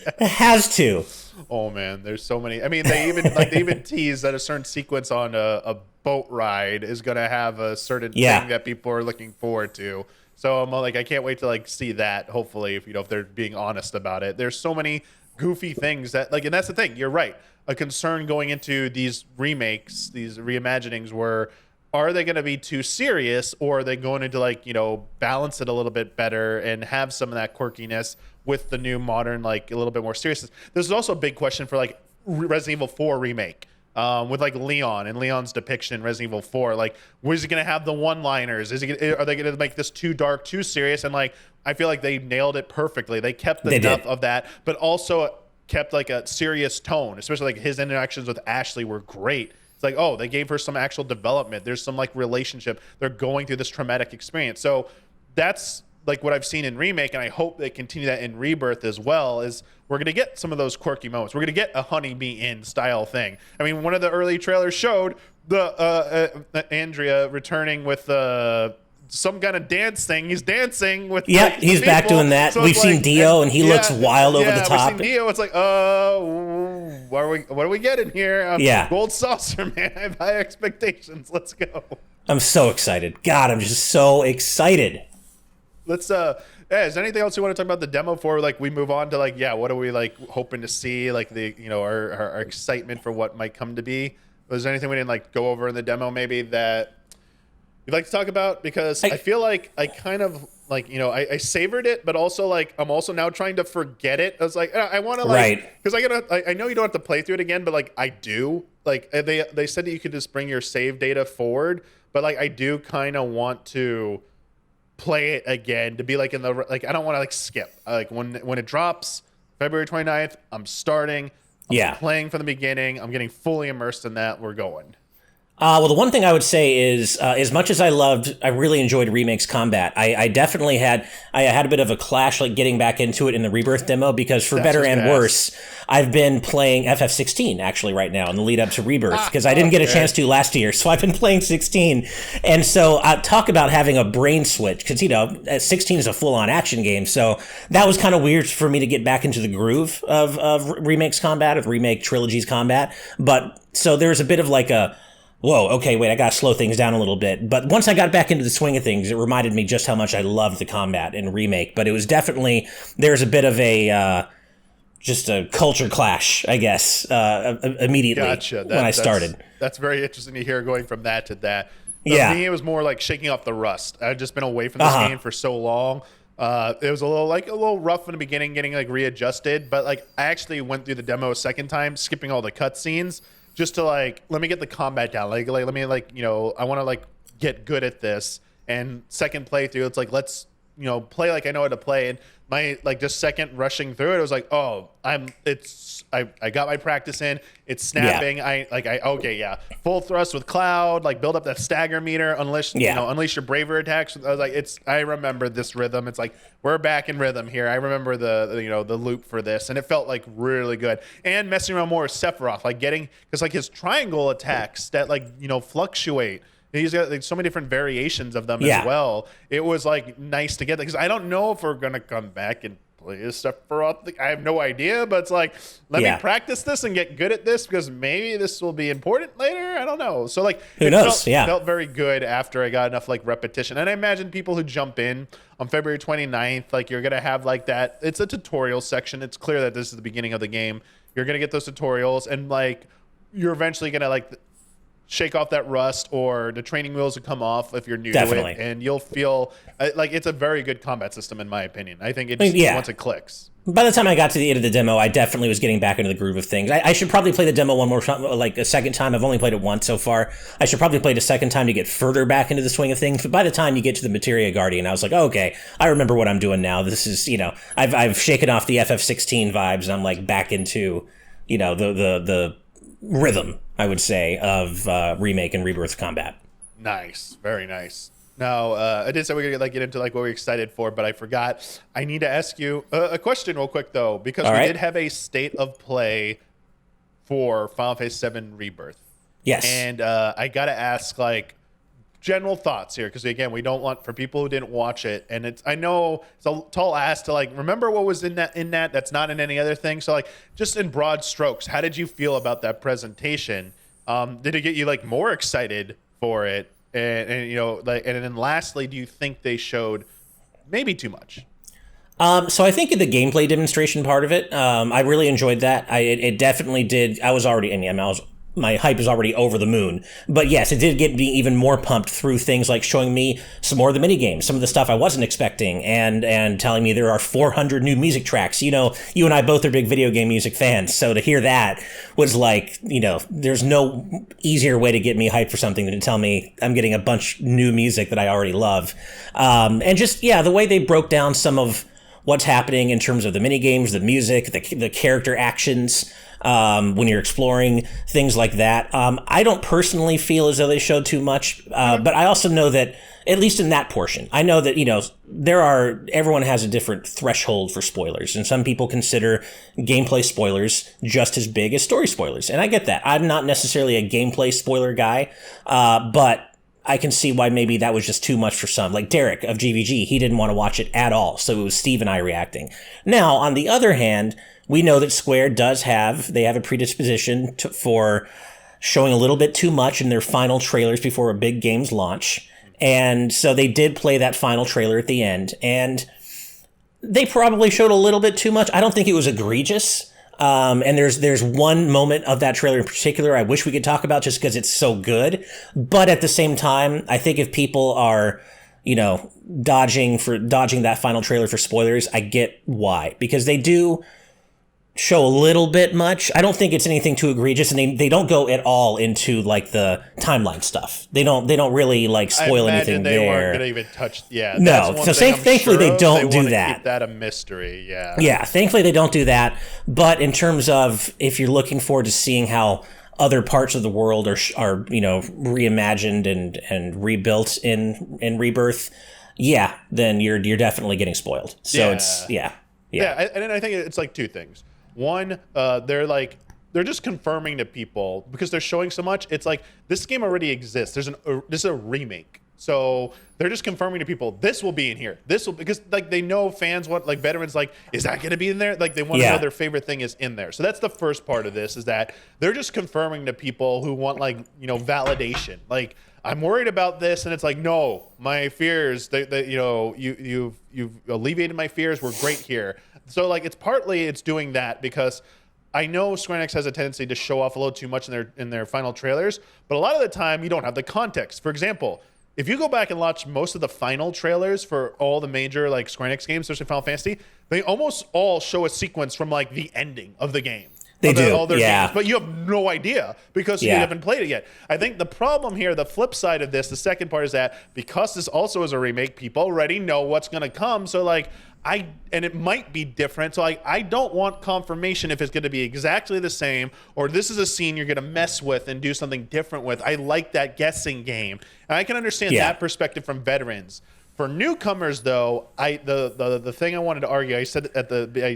It has to. Oh man, there's so many. I mean, they even tease that a certain sequence on a boat ride is going to have a certain thing that people are looking forward to. So I'm I can't wait to see that. Hopefully, if they're being honest about it. There's so many goofy things that and that's the thing. You're right. A concern going into these remakes, these reimaginings, were, are they going to be too serious, or are they going to balance it a little bit better and have some of that quirkiness with the new modern, a little bit more seriousness? This is also a big question for Resident Evil 4 remake. With Leon and Leon's depiction in Resident Evil 4, was he going to have the one-liners? Are they going to make this too dark, too serious? And I feel like they nailed it perfectly. They kept enough of that, but also kept a serious tone, especially his interactions with Ashley were great. It's they gave her some actual development. There's some relationship. They're going through this traumatic experience. So that's what I've seen in remake, and I hope they continue that in Rebirth as well. Is we're going to get some of those quirky moments. We're going to get a Honeybee Inn style thing. I mean, one of the early trailers showed the Andrea returning with some kind of dance thing. He's dancing with he's people. back doing that. So we've seen Dio, and he looks wild over the top. We've seen Dio. It's what are we getting here? Gold saucer, man. I have high expectations. Let's go. I'm so excited. God, I'm just so excited. Let's is there anything else you want to talk about the demo for? We move on to what are we hoping to see? Our excitement for what might come to be. Was there anything we didn't go over in the demo maybe that you'd like to talk about? Because I feel I kind of I savored it, but also I'm also now trying to forget it. I was I want to because I know you don't have to play through it again, but I do. They said that you could just bring your save data forward, but I do kind of want to play it again to be in the I don't want to skip. When it drops February 29th, I'm starting. I'm playing from the beginning. I'm getting fully immersed in that. We're going. Well, the one thing I would say is, as much as I really enjoyed Remake's combat, I definitely had a bit of a clash getting back into it in the Rebirth demo, because for better and worse, I've been playing FF16 actually right now in the lead up to Rebirth, because I didn't get a chance to last year, so I've been playing 16. And so talk about having a brain switch, because 16 is a full-on action game, so that was kind of weird for me to get back into the groove of Remake's combat, of Remake Trilogy's combat. But so there's a bit of whoa, okay, wait, I gotta slow things down a little bit. But once I got back into the swing of things, it reminded me just how much I loved the combat in Remake. But it was definitely, there's a bit of a, just a culture clash, I guess, immediately when I started. That's very interesting to hear going from that to that. Yeah. For me, it was more like shaking off the rust. I'd just been away from this game for so long. It was a little rough in the beginning, getting like readjusted. But like I actually went through the demo a second time, skipping all the cutscenes, just to like let me get the combat down. Like let me like I want to like get good at this. And second playthrough, it's like let's play like I know how to play. And my like just second rushing through it, was like, oh, I got my practice in. It's snapping. Yeah. Full thrust with Cloud, like build up that stagger meter, unleash your braver attacks. I was like, I remember this rhythm. It's like we're back in rhythm here. I remember the loop for this, and it felt like really good. And messing around more with Sephiroth, like because like his triangle attacks that fluctuate. He's got like so many different variations of them as well. It was like nice to get that because I don't know if we're gonna come back and play this stuff for all. I have no idea, but it's like let me practice this and get good at this because maybe this will be important later. I don't know. So like who knows? It felt very good after I got enough like repetition. And I imagine people who jump in on February 29th, like you're gonna have like that. It's a tutorial section. It's clear that this is the beginning of the game. You're gonna get those tutorials and like you're eventually gonna like shake off that rust, or the training wheels will come off if you're new to it, and you'll feel like it's a very good combat system in my opinion. I think once it clicks. By the time I got to the end of the demo, I definitely was getting back into the groove of things. I should probably play the demo one more time, like a second time. I've only played it once so far. I should probably play it a second time to get further back into the swing of things. But by the time you get to the Materia Guardian, I was like, oh, okay, I remember what I'm doing now. This is, I've shaken off the FF16 vibes, and I'm like back into, the rhythm, I would say, of Remake and Rebirth combat. Nice, very nice. Now, I did say we're gonna get into like what we're excited for, but I forgot. I need to ask you a question real quick though, because we did have a state of play for Final Fantasy VII Rebirth. Yes, and I gotta ask like general thoughts here, because again, we don't want, for people who didn't watch it, and I know it's a tall ask to like remember what was in that that's not in any other thing. So like just in broad strokes, how did you feel about that presentation? Did it get you like more excited for it? And and then lastly, do you think they showed maybe too much? So I think in the gameplay demonstration part of it, I really enjoyed that. It definitely did. My hype is already over the moon. But yes, it did get me even more pumped through things like showing me some more of the minigames, some of the stuff I wasn't expecting, and telling me there are 400 new music tracks. You and I both are big video game music fans, so to hear that was like, there's no easier way to get me hyped for something than to tell me I'm getting a bunch new music that I already love. And just, the way they broke down some of what's happening in terms of the minigames, the music, the character actions, when you're exploring, things like that. I don't personally feel as though they showed too much, but I also know that, at least in that portion, I know that, everyone has a different threshold for spoilers, and some people consider gameplay spoilers just as big as story spoilers, and I get that. I'm not necessarily a gameplay spoiler guy, but I can see why maybe that was just too much for some. Like Derek of GVG, he didn't want to watch it at all, so it was Steve and I reacting. Now, on the other hand, we know that Square they have a predisposition for showing a little bit too much in their final trailers before a big game's launch. And so they did play that final trailer at the end, and they probably showed a little bit too much. I don't think it was egregious. And there's one moment of that trailer in particular I wish we could talk about just because it's so good. But at the same time, I think if people are, dodging that final trailer for spoilers, I get why. Because they do show a little bit much. I don't think it's anything too egregious, and they don't go at all into like the timeline stuff. They don't really like spoil anything there. They weren't gonna even touch. Yeah, no. So thankfully they don't do that. Keep that a mystery. Yeah. Yeah. Thankfully they don't do that. But in terms of if you're looking forward to seeing how other parts of the world are reimagined and rebuilt in Rebirth, then you're definitely getting spoiled. So it's Yeah, and I think it's like two things. One, they're just confirming to people because they're showing so much. It's like this game already exists. This is a remake, So they're just confirming to people, this will be in here. This will, because like they know fans want, like veterans, like, is that going to be in there? Like they want to know their favorite thing is in there. So that's the first part of this, is that they're just confirming to people who want like, you know, validation. Like, I'm worried about this, and it's like, no, my fears, you know, you've alleviated my fears. We're great here. So like, it's doing that because I know Square Enix has a tendency to show off a little too much in their final trailers, but a lot of the time you don't have the context. For example, if you go back and watch most of the final trailers for all the major like Square Enix games, especially Final Fantasy, they almost all show a sequence from like the ending of the game. They do, all their games, but you have no idea because you haven't played it yet. I think the problem here, the flip side of this, the second part is that because this also is a remake, people already know what's going to come. So like, and it might be different. So like, I don't want confirmation if it's going to be exactly the same, or this is a scene you're going to mess with and do something different with. I like that guessing game, and I can understand that perspective from veterans. For newcomers, though, the thing I wanted to argue, I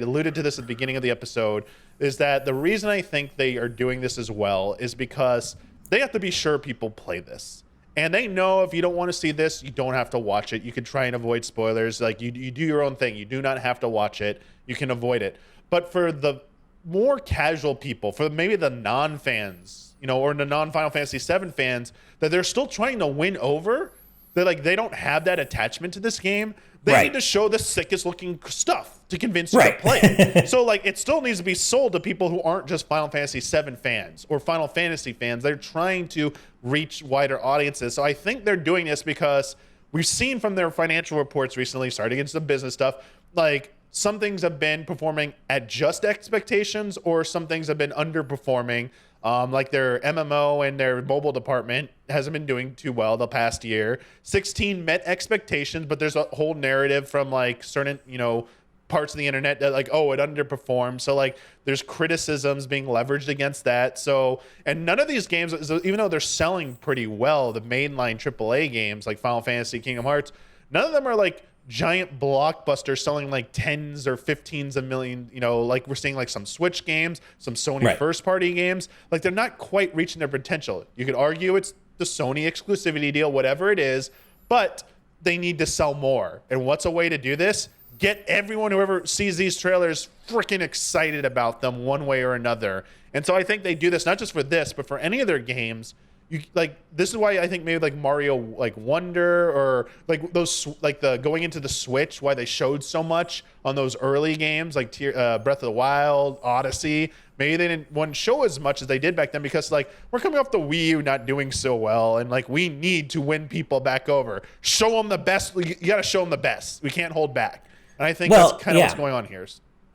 alluded to this at the beginning of the episode, is that the reason I think they are doing this as well is because they have to be sure people play this. And they know if you don't want to see this, you don't have to watch it. You can try and avoid spoilers. Like, you do your own thing. You do not have to watch it. You can avoid it. But for the more casual people, for maybe the non-fans, you know, or the non-Final Fantasy VII fans, that they're still trying to win over, they're like, they don't have that attachment to this game. They need to show the sickest looking stuff to convince you to play it. So like, it still needs to be sold to people who aren't just Final Fantasy VII fans or Final Fantasy fans. They're trying to reach wider audiences. So I think they're doing this because we've seen from their financial reports recently, starting into some business stuff, like some things have been performing at just expectations, or some things have been underperforming. Like their MMO and their mobile department hasn't been doing too well the past year. 16 met expectations, but there's a whole narrative from like certain, you know, parts of the internet that like, oh, it underperformed. So like, there's criticisms being leveraged against that. So, and none of these games, even though they're selling pretty well, the mainline AAA games like Final Fantasy, Kingdom Hearts, none of them are like giant blockbusters selling like tens or 15s of million, you know, like we're seeing like some Switch games, some Sony first party games. Like, they're not quite reaching their potential. You could argue it's the Sony exclusivity deal, whatever it is, but they need to sell more. And what's a way to do this? Get everyone, whoever sees these trailers, freaking excited about them one way or another. And so I think they do this not just for this, but for any of their games. You like, this is why I think maybe like Mario like Wonder, or like those, like the going into the Switch, why they showed so much on those early games like Breath of the Wild, Odyssey. Maybe they didn't want to show as much as they did back then because like, we're coming off the Wii U not doing so well, and like, we need to win people back over. Show them the best. You got to show them the best. We can't hold back. And I think that's kind of what's going on here.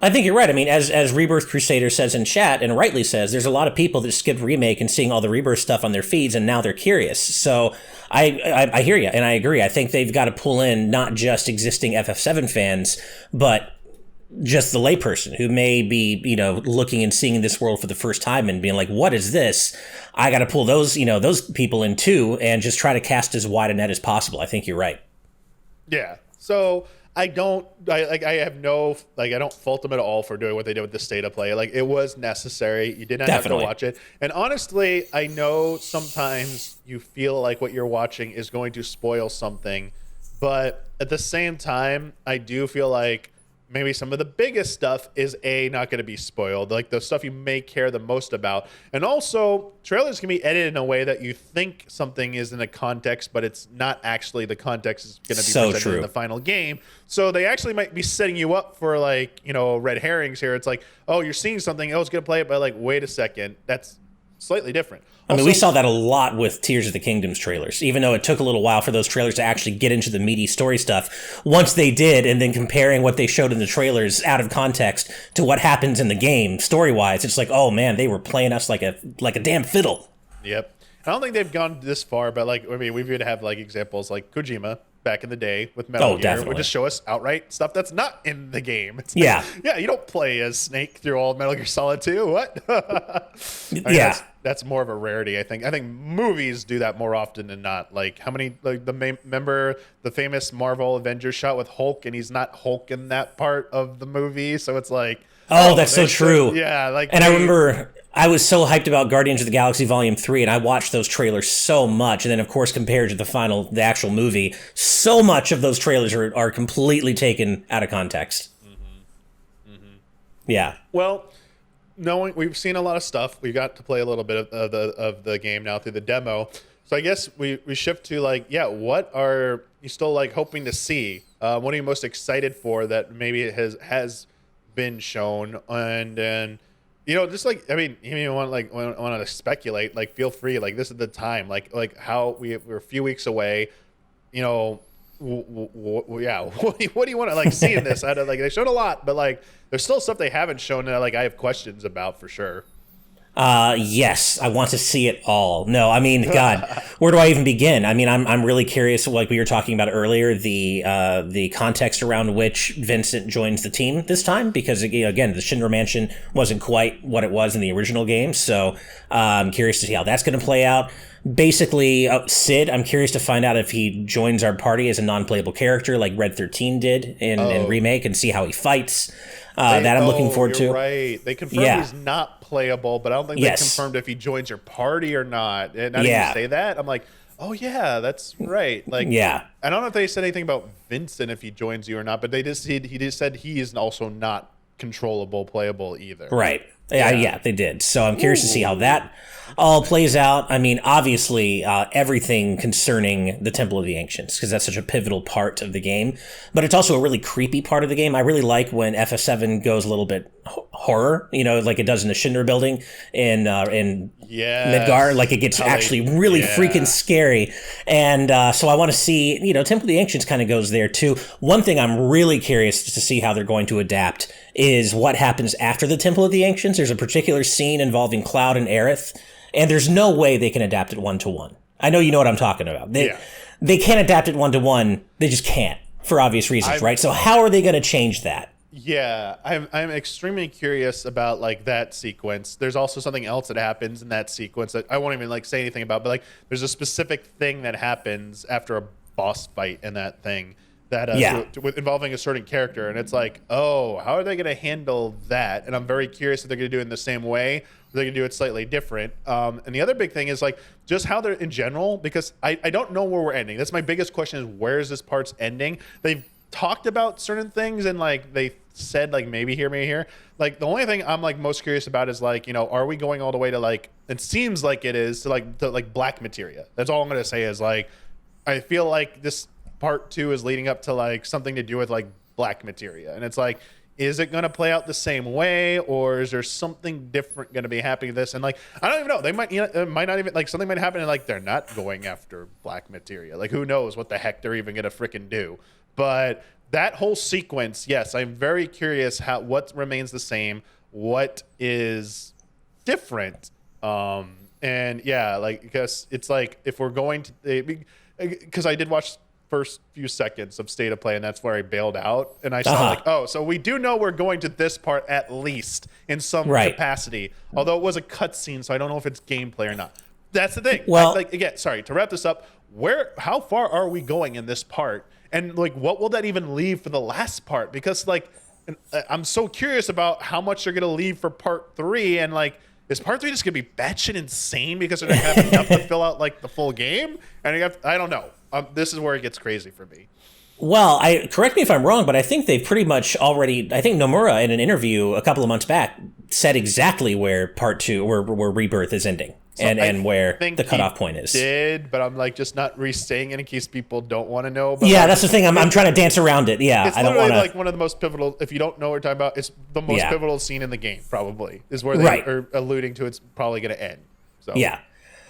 I think you're right. I mean, as Rebirth Crusader says in chat, and rightly says, there's a lot of people that skipped Remake and seeing all the Rebirth stuff on their feeds, and now they're curious. So I hear you, and I agree. I think they've got to pull in not just existing FF7 fans, but just the layperson who may be, you know, looking and seeing this world for the first time and being like, what is this? I got to pull those, you know, those people in too, and just try to cast as wide a net as possible. I think you're right. Yeah. So I don't fault them at all for doing what they did with the state of play. Like, it was necessary. You did not have to watch it. And honestly, I know sometimes you feel like what you're watching is going to spoil something, but at the same time, I do feel like maybe some of the biggest stuff is not going to be spoiled, like the stuff you may care the most about. And also, trailers can be edited in a way that you think something is in a context, but it's not actually the context is going to be presented in the final game. So they actually might be setting you up for like, you know, red herrings here. It's like, oh, you're seeing something, I was going to play it, but like, wait a second, that's slightly different. I mean, we saw that a lot with Tears of the Kingdom's trailers, even though it took a little while for those trailers to actually get into the meaty story stuff. Once they did, and then comparing what they showed in the trailers out of context to what happens in the game, story-wise, it's like, oh man, they were playing us like a damn fiddle. Yep. I don't think they've gone this far, but like, I mean, we've even had like examples like Kojima back in the day with Metal Gear would just show us outright stuff that's not in the game. It's like, yeah, you don't play as Snake through all Metal Gear Solid 2. What? I mean, that's more of a rarity, I think. I think movies do that more often than not. Like, how many, like, remember the famous Marvel Avengers shot with Hulk, and he's not Hulk in that part of the movie, so it's like, oh, that's so true. Yeah, like, and I remember I was so hyped about Guardians of the Galaxy Volume 3, and I watched those trailers so much. And then, of course, compared to the actual movie, so much of those trailers are completely taken out of context. Yeah. Well, knowing we've seen a lot of stuff, we got to play a little bit of the game now through the demo. So I guess we shift to what are you still hoping to see? What are you most excited for that maybe has been shown? And just if you want to speculate, feel free. This is the time. How we're a few weeks away. What do you want to see in this? They showed a lot, but there's still stuff they haven't shown that I have questions about for sure. Yes, I want to see it all. No, I mean, God, where do I even begin? I mean, I'm really curious, like we were talking about earlier, the context around which Vincent joins the team this time, because again, the Shinra Mansion wasn't quite what it was in the original game. So I'm curious to see how that's going to play out. Basically, Sid, I'm curious to find out if he joins our party as a non-playable character like Red 13 did in Remake, and see how he fights. That I'm looking forward to. Right. They confirmed he's not playable, but I don't think they confirmed if he joins your party or not. And now that you say that, I'm like, oh yeah, that's right. I don't know if they said anything about Vincent if he joins you or not, but he just said he is also not controllable, playable either. Right. Yeah, they did. So I'm curious to see how that all plays out. I mean, obviously, everything concerning the Temple of the Ancients, because that's such a pivotal part of the game. But it's also a really creepy part of the game. I really like when FF7 goes a little bit horror, like it does in the Shinra building in Midgar. It gets actually really freaking scary. And so I want to see, Temple of the Ancients kind of goes there too. One thing I'm really curious to see how they're going to adapt is what happens after the Temple of the Ancients. There's a particular scene involving Cloud and Aerith, and there's no way they can adapt it one-to-one. I know you know what I'm talking about. They can't adapt it one-to-one. They just can't, for obvious reasons, right? So how are they going to change that? Yeah, I'm extremely curious about that sequence. There's also something else that happens in that sequence that I won't even say anything about, but there's a specific thing that happens after a boss fight in that thing that involving a certain character, and it's how are they going to handle that? And I'm very curious if they're going to do it in the same way or they're going to do it slightly different. And the other big thing is just how they're in general, because I don't know where we're ending. That's my biggest question, is where is this part's ending? They've talked about certain things and they said maybe here, maybe here. The only thing I'm most curious about is are we going all the way to it seems like it is to black materia. That's all I'm going to say is I feel like this part 2 is leading up to something to do with black materia, and it's is it going to play out the same way, or is there something different going to be happening to this? And I don't even know, they might it might not even something might happen and they're not going after black materia. Who knows what the heck they're even going to freaking do. But that whole sequence, yes, I'm very curious what remains the same, what is different, and because it's if we're going to, because I did watch first few seconds of State of Play, and that's where I bailed out, and I saw so we do know we're going to this part at least in some capacity, although it was a cutscene, so I don't know if it's gameplay or not. That's the thing. Well, again, sorry to wrap this up. How far are we going in this part, and what will that even leave for the last part? Because I'm so curious about how much they're gonna leave for part 3, and is part 3 just gonna be batshit insane because they're gonna have enough to fill out the full game? And I don't know. This is where it gets crazy for me. Well, correct me if I'm wrong, but I think they've pretty much already. I think Nomura, in an interview a couple of months back, said exactly where part 2, where Rebirth is ending, and where the cutoff point is. But I'm just not re-saying it in case people don't want to know. But that's the thing. I'm trying to dance around it. Yeah, it's literally one of the most pivotal. If you don't know what we're talking about, it's the most pivotal scene in the game. Probably is where they are alluding to. It's probably going to end. So. Yeah.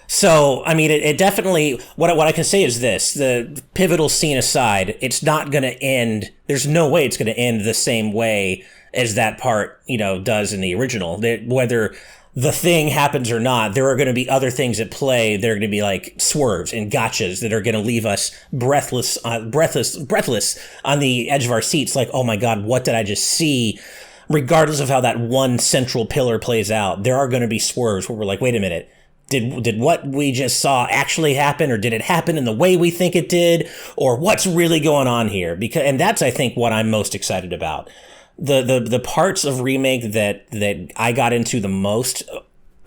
So, I mean, it definitely, what I can say is this, the pivotal scene aside, it's not going to end, there's no way it's going to end the same way as that part, does in the original. Whether the thing happens or not, there are going to be other things at play. There are going to be swerves and gotchas that are going to leave us breathless on the edge of our seats. Oh my God, what did I just see? Regardless of how that one central pillar plays out, there are going to be swerves where we're wait a minute. Did what we just saw actually happen, or did it happen in the way we think it did, or what's really going on here? And that's, I think, what I'm most excited about. The parts of Remake that I got into the most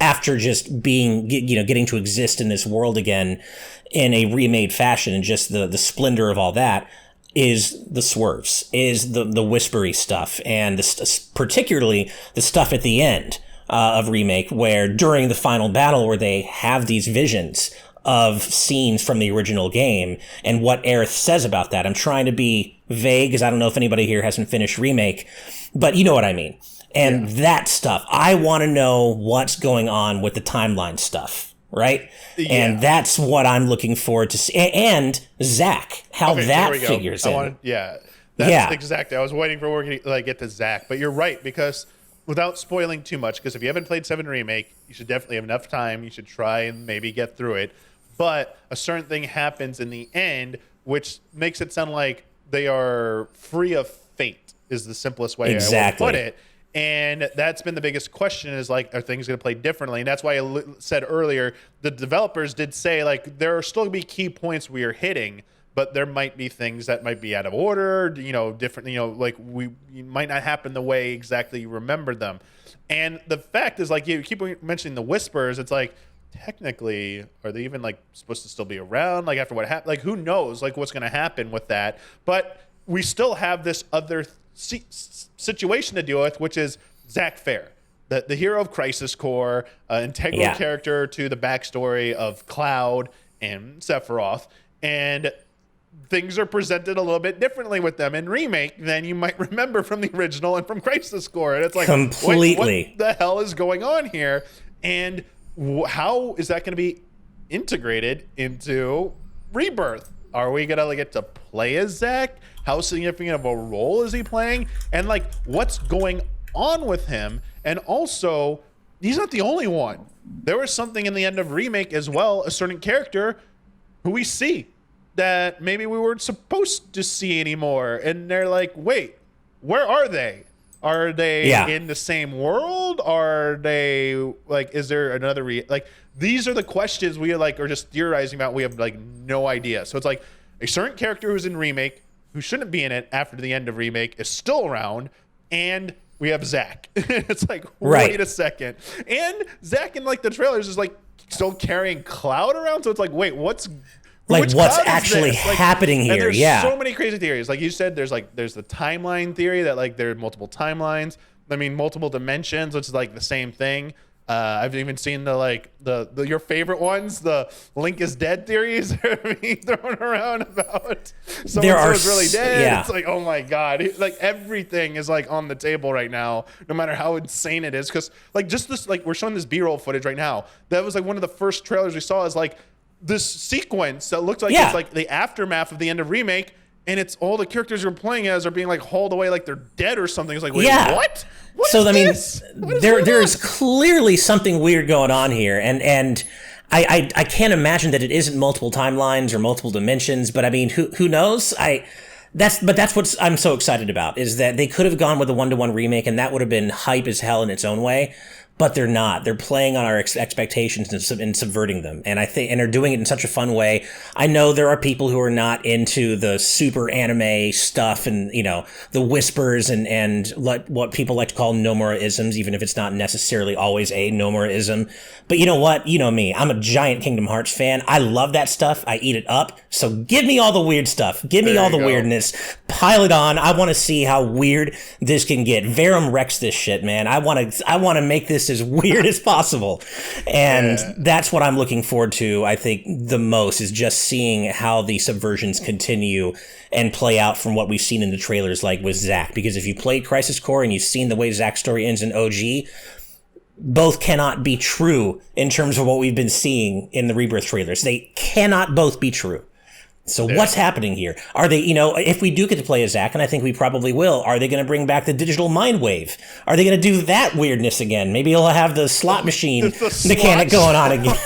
after just being, getting to exist in this world again in a remade fashion, and just the splendor of all that, is the swerves, is the whispery stuff, and particularly the stuff at the end of Remake, where during the final battle, where they have these visions of scenes from the original game and what Aerith says about that. I'm trying to be vague, because I don't know if anybody here hasn't finished Remake, but you know what I mean. And that stuff, I want to know what's going on with the timeline stuff, right? Yeah. And that's what I'm looking forward to see. And Zack, how that figures in. That's exactly. I was waiting for where we get to Zack, but you're right, because without spoiling too much, because if you haven't played 7 Remake, you should definitely have enough time. You should try and maybe get through it. But a certain thing happens in the end, which makes it sound like they are free of fate, is the simplest way I would put it. And that's been the biggest question, is like, are things going to play differently? And that's why I said earlier, the developers did say, like, there are still going to be key points we are hitting, but there might be things that might be out of order, different, like we might not happen the way exactly you remembered them. And the fact is, like, you keep mentioning the whispers, it's like, technically, are they even like supposed to still be around? Like, after what happened, like, who knows, like, what's going to happen with that? But we still have this other situation to deal with, which is Zack Fair, the hero of Crisis Core, integral character to the backstory of Cloud and Sephiroth, and things are presented a little bit differently with them in Remake than you might remember from the original and from Crisis Core. And it's like, completely, what the hell is going on here? And how is that going to be integrated into Rebirth? Are we going to get to play as Zack? How significant of a role is he playing? And like, what's going on with him? And also, he's not the only one. There was something in the end of Remake as well, a certain character who we see that maybe we weren't supposed to see anymore. And they're like, wait, where are they? Are they in the same world? Are they like, is there another these are the questions we are just theorizing about. We have like no idea. So it's like a certain character who's in Remake, who shouldn't be in it after the end of Remake, is still around, and we have Zack. It's like, wait a second. And Zack in like the trailers is like still carrying Cloud around. So it's like, wait, what's actually happening here? And there's so many crazy theories. Like you said, there's the timeline theory that like there are multiple timelines. I mean, multiple dimensions, which is like the same thing. I've even seen the your favorite ones, the Link is dead theories being thrown around about someone's really dead. Yeah. It's like, oh my God. Like everything is like on the table right now, no matter how insane it is. Cause like just this, like we're showing this B-roll footage right now. That was like one of the first trailers we saw, is like this sequence that looks like it's like the aftermath of the end of Remake. And it's all the characters you're playing as are being like hauled away like they're dead or something. It's like, wait, what? There's clearly something weird going on here, and I can't imagine that it isn't multiple timelines or multiple dimensions. But I mean, who knows? That's what I'm so excited about, is that they could have gone with a 1-to-1 remake, and that would have been hype as hell in its own way. But they're not. They're playing on our expectations and subverting them. And and they're doing it in such a fun way. I know there are people who are not into the super anime stuff and, the whispers and what people like to call Nomura-isms, even if it's not necessarily always a Nomura-ism. But you know what? You know me. I'm a giant Kingdom Hearts fan. I love that stuff. I eat it up. So give me all the weird stuff. Give me all the weirdness. Pile it on. I want to see how weird this can get. Verum wrecks this shit, man. I want to make this as weird as possible. And that's what I'm looking forward to, I think, the most, is just seeing how the subversions continue and play out from what we've seen in the trailers, like with Zack. Because if you played Crisis Core and you've seen the way Zack's story ends in OG, both cannot be true in terms of what we've been seeing in the Rebirth trailers. They cannot both be true. So what's happening here? Are they, if we do get to play as Zack, and I think we probably will, are they going to bring back the digital mind wave? Are they going to do that weirdness again? Maybe he'll have the slot machine mechanic going on again.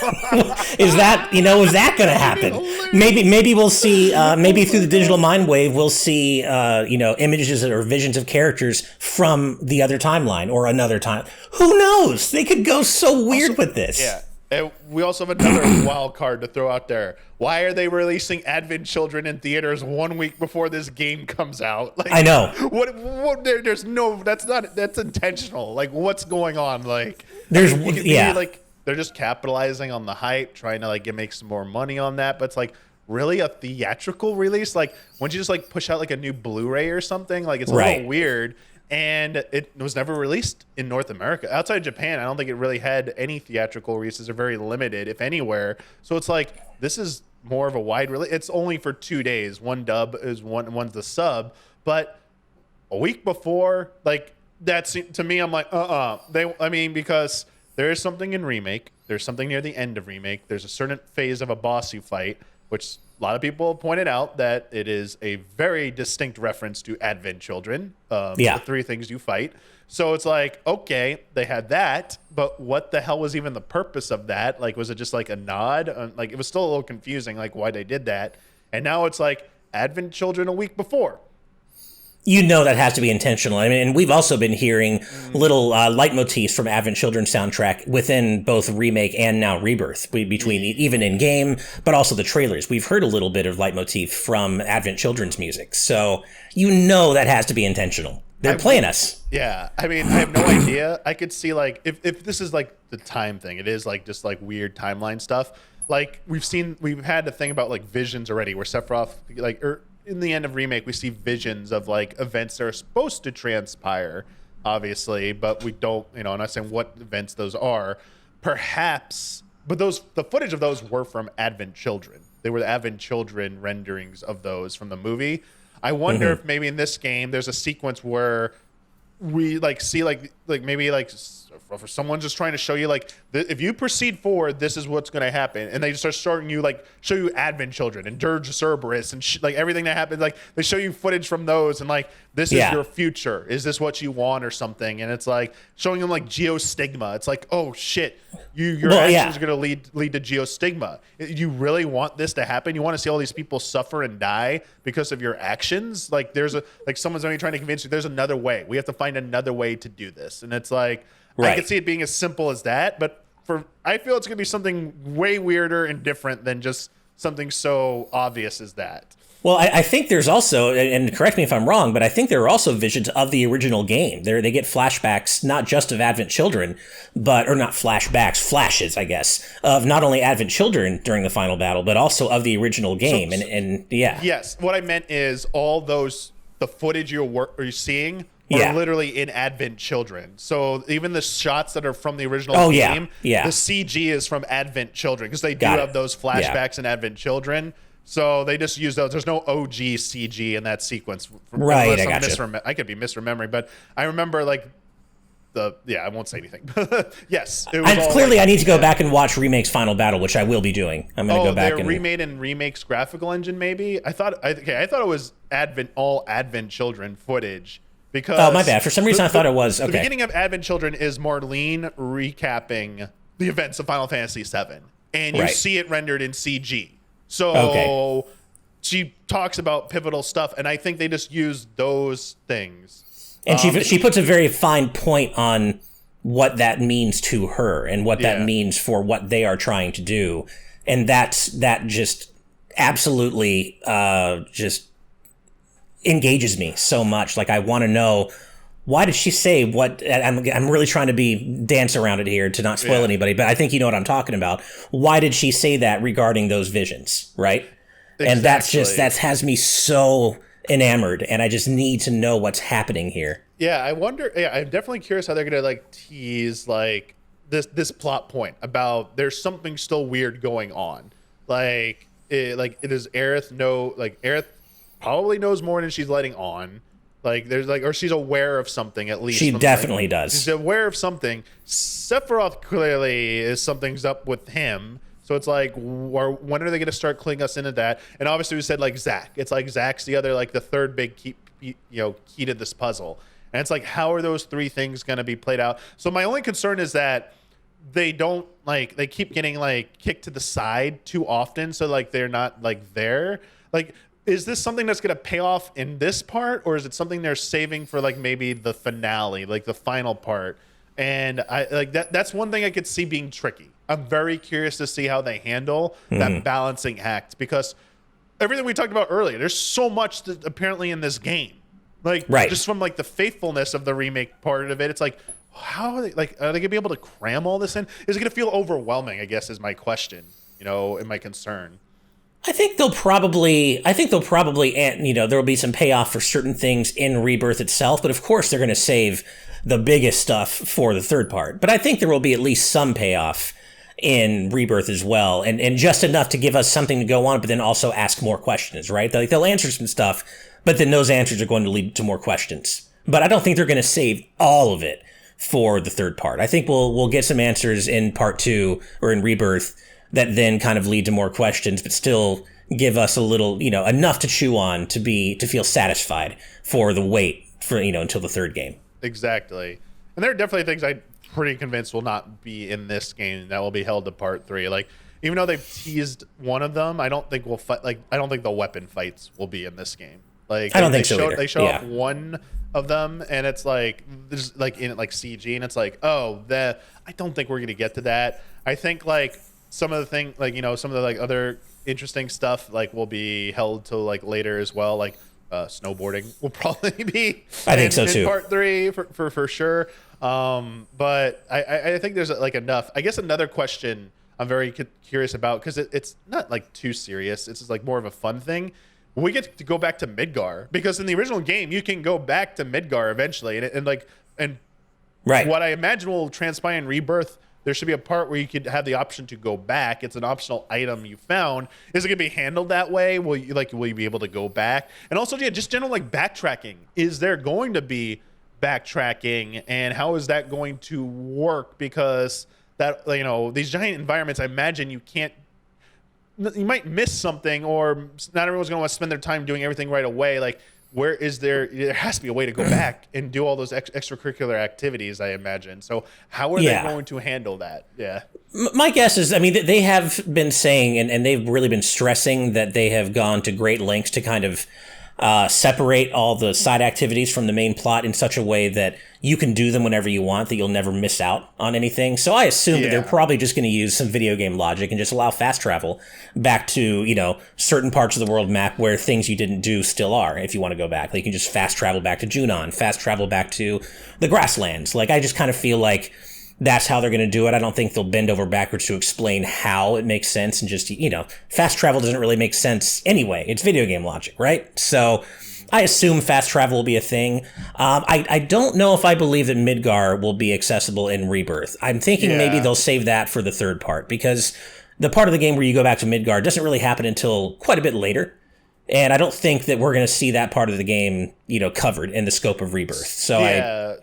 Is that going to happen? Maybe we'll see, maybe through the digital mind wave, we'll see, images or visions of characters from the other timeline or another time. Who knows? They could go so weird with this. Yeah. And we also have another wild card to throw out there. Why are they releasing Advent Children in theaters 1 week before this game comes out? Like, I know. There's no. That's intentional. Like, what's going on? Like, there's like they're just capitalizing on the hype, trying to like make some more money on that. But it's like, really, a theatrical release? Like, wouldn't you just like push out like a new Blu-ray or something? Like, it's a little weird. And it was never released in North America. Outside of Japan, I don't think it really had any theatrical releases, or very limited, if anywhere. So it's like, this is more of a wide release. It's only for 2 days. One dub is one's the sub. But a week before, like, that's, to me, I'm like, because there is something in Remake. There's something near the end of Remake. There's a certain phase of a boss you fight, which a lot of people pointed out that it is a very distinct reference to Advent Children. The 3 things you fight. So it's like, okay, they had that, but what the hell was even the purpose of that? Like, was it just like a nod? Like, it was still a little confusing, like why they did that. And now it's like Advent Children a week before. You know that has to be intentional. I mean, and we've also been hearing little leitmotifs from Advent Children's soundtrack within both Remake and now Rebirth, between even in game, but also the trailers. We've heard a little bit of leitmotif from Advent Children's music, so you know that has to be intentional. They're playing us. Yeah, I mean, I have no idea. I could see like if this is like the time thing, it is like just like weird timeline stuff. Like we've had the thing about like visions already, where Sephiroth in the end of Remake, we see visions of like events that are supposed to transpire, obviously, but we don't, I'm not saying what events those are. Perhaps, but the footage of those were from Advent Children. They were the Advent Children renderings of those from the movie. I wonder if maybe in this game there's a sequence where we like see like maybe like for someone just trying to show you like if you proceed forward, this is what's going to happen, and they just start showing you like show you Advent Children and Dirge Cerberus and like everything that happens. Like they show you footage from those and like this is your future. Is this what you want or something? And it's like showing them like geostigma. It's like, oh shit, your actions are going to lead to geostigma. You really want this to happen? You want to see all these people suffer and die because of your actions? Like someone's only trying to convince you there's another way. We have to find another way to do this, and it's like. Right. I could see it being as simple as that, but I feel it's going to be something way weirder and different than just something so obvious as that. Well, I think there's also, and correct me if I'm wrong, but I think there are also visions of the original game. They get flashbacks, not just of Advent Children, or not flashbacks, flashes, I guess, of not only Advent Children during the final battle, but also of the original game. And Yes, what I meant is all the footage you're seeing are literally in Advent Children. So even the shots that are from the original game, the CG is from Advent Children, because they do have those flashbacks in Advent Children. So they just use those. There's no OG CG in that sequence. Right, I gotcha. I could be misremembering, but I remember like I won't say anything. Yes. I need to go back and watch Remake's final battle, which I will be doing. I'm going to go back and remade in Remake's graphical engine, maybe? I thought it was all Advent Children footage. Because my bad. For some reason, I thought it was. Okay. The beginning of Advent Children is Marlene recapping the events of Final Fantasy VII, and you see it rendered in CG. So she talks about pivotal stuff, and I think they just use those things. And she puts a very fine point on what that means to her and what that means for what they are trying to do, and that just absolutely just engages me so much. Like, I want to know, why did she say what? I'm really trying to dance around it here to not spoil anybody, but I think you know what I'm talking about. Why did she say that regarding those visions, right? Exactly. And that has me so enamored, and I just need to know what's happening here. Yeah, I wonder. Yeah, I'm definitely curious how they're gonna like tease like this plot point about there's something still weird going on. Like does Aerith know? Like Aerith probably knows more than she's letting on. Like there's like, or she's aware of something at least. She definitely does. She's aware of something. Sephiroth clearly is something's up with him. So it's like, when are they going to start cluing us into that? And obviously we said like Zack. It's like Zack's the third big key to this puzzle. And it's like, how are those three things going to be played out? So my only concern is that they keep getting like kicked to the side too often. So like they're not like there. Like, is this something that's going to pay off in this part, or is it something they're saving for like maybe the finale, like the final part? And I like that's one thing I could see being tricky. I'm very curious to see how they handle that balancing act, because everything we talked about earlier, there's so much that apparently in this game, like just from like the faithfulness of the remake part of it. It's like, how are they gonna be able to cram all this in? Is it gonna feel overwhelming? I guess is my question. And my concern. I think they'll probably, and there'll be some payoff for certain things in Rebirth itself, but of course they're going to save the biggest stuff for the third part. But I think there will be at least some payoff in Rebirth as well, and just enough to give us something to go on, but then also ask more questions, right? They'll answer some stuff, but then those answers are going to lead to more questions. But I don't think they're going to save all of it for the third part. I think we'll get some answers in part 2 or in Rebirth that then kind of lead to more questions, but still give us a little, enough to chew on to feel satisfied for the wait for, until the third game. Exactly. And there are definitely things I'm pretty convinced will not be in this game that will be held to part 3. Like, even though they've teased one of them, I don't think we'll fight. Like, I don't think the weapon fights will be in this game. Like, I don't think so either. They show off one of them, and it's like there's like in it like CG, and it's like, I don't think we're gonna get to that. I think like some of the thing, like some of the like other interesting stuff, like will be held to like later as well. Like snowboarding will probably be. I think so too. Part 3 for sure. But I think there's like enough. I guess another question I'm very curious about, because it's not like too serious. It's just like more of a fun thing. We get to go back to Midgar, because in the original game you can go back to Midgar eventually, and right. What I imagine will transpire in Rebirth, there should be a part where you could have the option to go back. It's an optional item you found. Is it gonna be handled that way? Will you be able to go back? And also, just general like backtracking. Is there going to be backtracking, and how is that going to work? Because that these giant environments, I imagine you might miss something, or not everyone's going to want to spend their time doing everything right away. Like, there has to be a way to go back and do all those extracurricular activities, I imagine. So how are they going to handle that? Yeah. My guess is, they have been saying, and they've really been stressing that they have gone to great lengths to kind of separate all the side activities from the main plot in such a way that you can do them whenever you want, that you'll never miss out on anything. So I assume that they're probably just going to use some video game logic and just allow fast travel back to, certain parts of the world map where things you didn't do still are, if you want to go back. Like, you can just fast travel back to Junon, fast travel back to the grasslands. Like, I just kind of feel like that's how they're going to do it. I don't think they'll bend over backwards to explain how it makes sense, and just, fast travel doesn't really make sense anyway. It's video game logic, right? So I assume fast travel will be a thing. I don't know if I believe that Midgar will be accessible in Rebirth. I'm thinking maybe they'll save that for the third part, because the part of the game where you go back to Midgar doesn't really happen until quite a bit later. And I don't think that we're going to see that part of the game, covered in the scope of Rebirth. So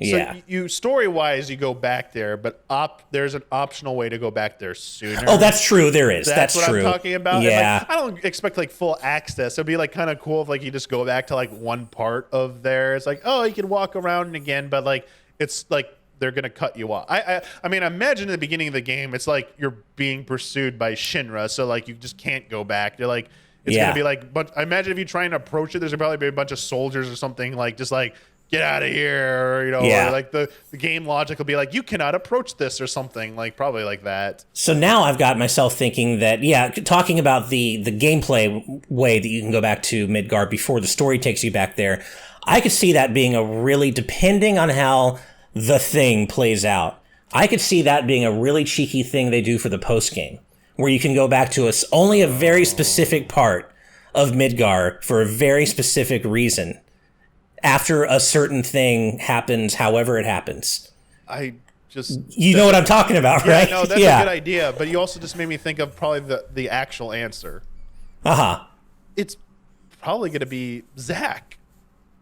So you story-wise, you go back there, but there's an optional way to go back there sooner. Oh, that's true. There is. That's what true. I'm talking about. Yeah. And I don't expect like full access. It'd be like kind of cool if like you just go back to like one part of there. It's like, oh, you can walk around again, but like it's like they're gonna cut you off. I imagine at the beginning of the game, it's like you're being pursued by Shinra, so like you just can't go back. They're like. It's going to be like, but I imagine if you try and approach it, there's probably be a bunch of soldiers or something, like just like, get out of here, or, or like the game logic will be like, you cannot approach this or something, like probably like that. So now I've got myself thinking that, talking about the gameplay way that you can go back to Midgar before the story takes you back there, I could see that being depending on how the thing plays out, I could see that being a really cheeky thing they do for the post game, where you can go back to only a very specific part of Midgar for a very specific reason after a certain thing happens, however it happens. You know what I'm talking about, right? No, that's a good idea, but you also just made me think of probably the actual answer. It's probably going to be Zack,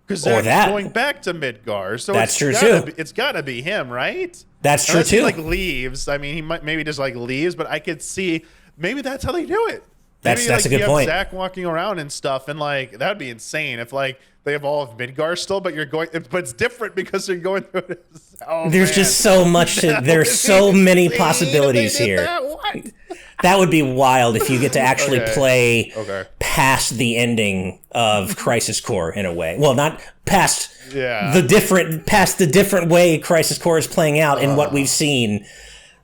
because Zack's going back to Midgar, so that's true too. It's got to be him, right? That's true too. He like leaves. I mean, he might maybe just like leaves, but I could see maybe that's how they do it. That's a good point. Zack walking around and stuff, and like that would be insane if like they have all of Midgar still, but but it's different because you're going through it. There's just so much. There's so many possibilities here. That would be wild if you get to actually play past the ending of Crisis Core in a way. Well, not past the different way Crisis Core is playing out in what we've seen.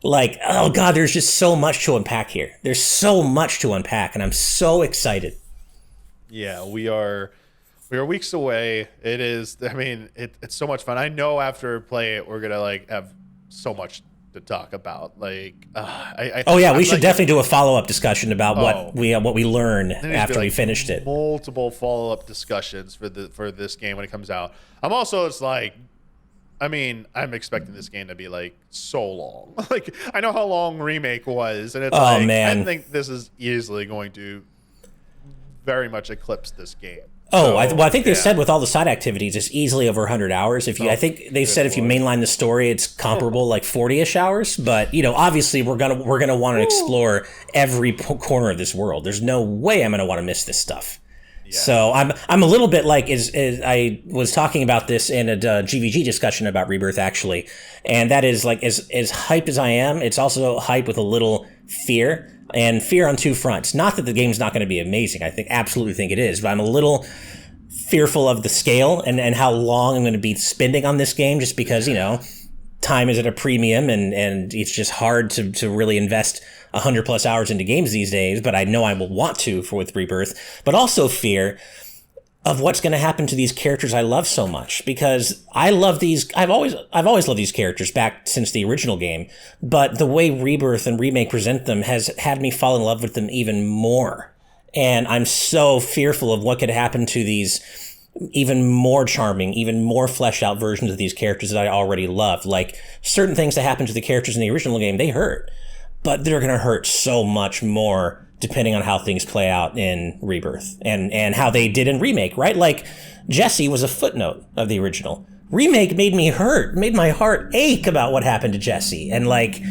Like, oh god, there's just so much to unpack here. There's so much to unpack, and I'm so excited. Yeah, we are We are weeks away. It is. I mean, it's so much fun. I know after play it, we're gonna like have so much to talk about. Like, we should definitely do a follow-up discussion about what we learned after we finished it. Multiple follow-up discussions for this game when it comes out. I'm also I'm expecting this game to be like so long. Like, I know how long Remake was, and it's I think this is easily going to very much eclipse this game. I think they said with all the side activities, it's easily over 100 hours. If you, I think they said if you mainline the story, it's comparable, like 40-ish hours. But obviously, we're gonna want to explore every corner of this world. There's no way I'm gonna want to miss this stuff. Yeah. So I'm a little bit like I was talking about this in a GVG discussion about Rebirth actually, and that is like as hype as I am, it's also hype with a little fear. And fear on two fronts. Not that the game's not going to be amazing. I absolutely think it is. But I'm a little fearful of the scale and how long I'm going to be spending on this game just because, time is at a premium and it's just hard to really invest 100 plus hours into games these days. But I know I will want to with Rebirth. But also fear of what's going to happen to these characters I love so much, because I love these. I've always loved these characters back since the original game, but the way Rebirth and Remake present them has had me fall in love with them even more. And I'm so fearful of what could happen to these even more charming, even more fleshed out versions of these characters that I already love. Like certain things that happen to the characters in the original game, they hurt, but they're going to hurt so much more depending on how things play out in Rebirth and how they did in Remake, right? Like, Jesse was a footnote of the original. Remake made me hurt, made my heart ache about what happened to Jesse. And, like,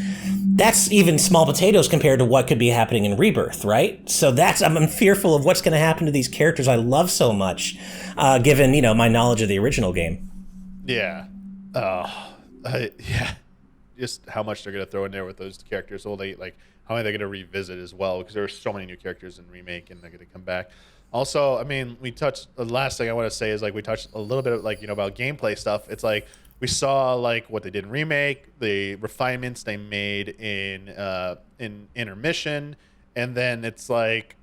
that's even small potatoes compared to what could be happening in Rebirth, right? So I'm fearful of what's going to happen to these characters I love so much, given, my knowledge of the original game. Yeah. Just how much they're going to throw in there with those characters. How many they're going to revisit as well, because there are so many new characters in Remake and they're going to come back. Also, the last thing I want to say is, like, we touched a little bit of, like, about gameplay stuff. It's like we saw, like, what they did in Remake, the refinements they made in Intermission, and then it's like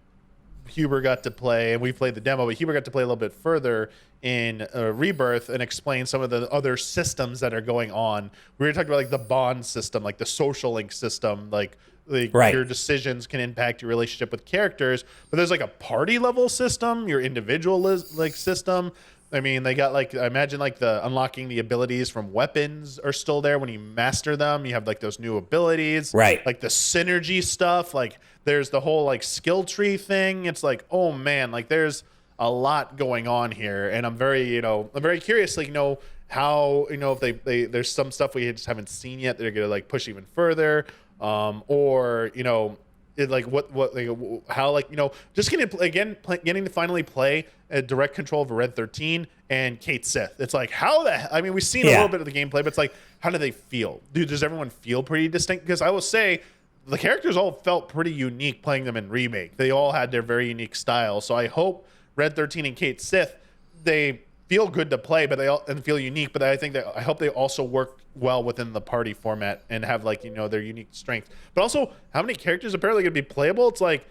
Huber got to play, and we played the demo, but Huber got to play a little bit further in Rebirth and explain some of the other systems that are going on. We were talking about, like, the bond system, like the social link system, like right. Your decisions can impact your relationship with characters, but there's like a party level system, your individual system. They got, like, I imagine, like, the unlocking the abilities from weapons are still there. When you master them, you have, like, those new abilities, right? Like the synergy stuff. Like, there's the whole, like, skill tree thing. It's like, oh man, like, there's a lot going on here, and I'm very curious, like, how, if they there's some stuff we just haven't seen yet that they're gonna, like, push even further, or just getting to finally play a direct control of Red 13 and Kate Sith. It's like, we've seen a little bit of the gameplay, but it's like, how do they feel? Does everyone feel pretty distinct? Because I will say, the characters all felt pretty unique playing them in Remake. They all had their very unique style. So I hope Red 13 and Kate Sith, they feel good to play, but they all and feel unique. But I hope they also work well within the party format and have, like, their unique strengths. But also, how many characters apparently going to be playable? It's like,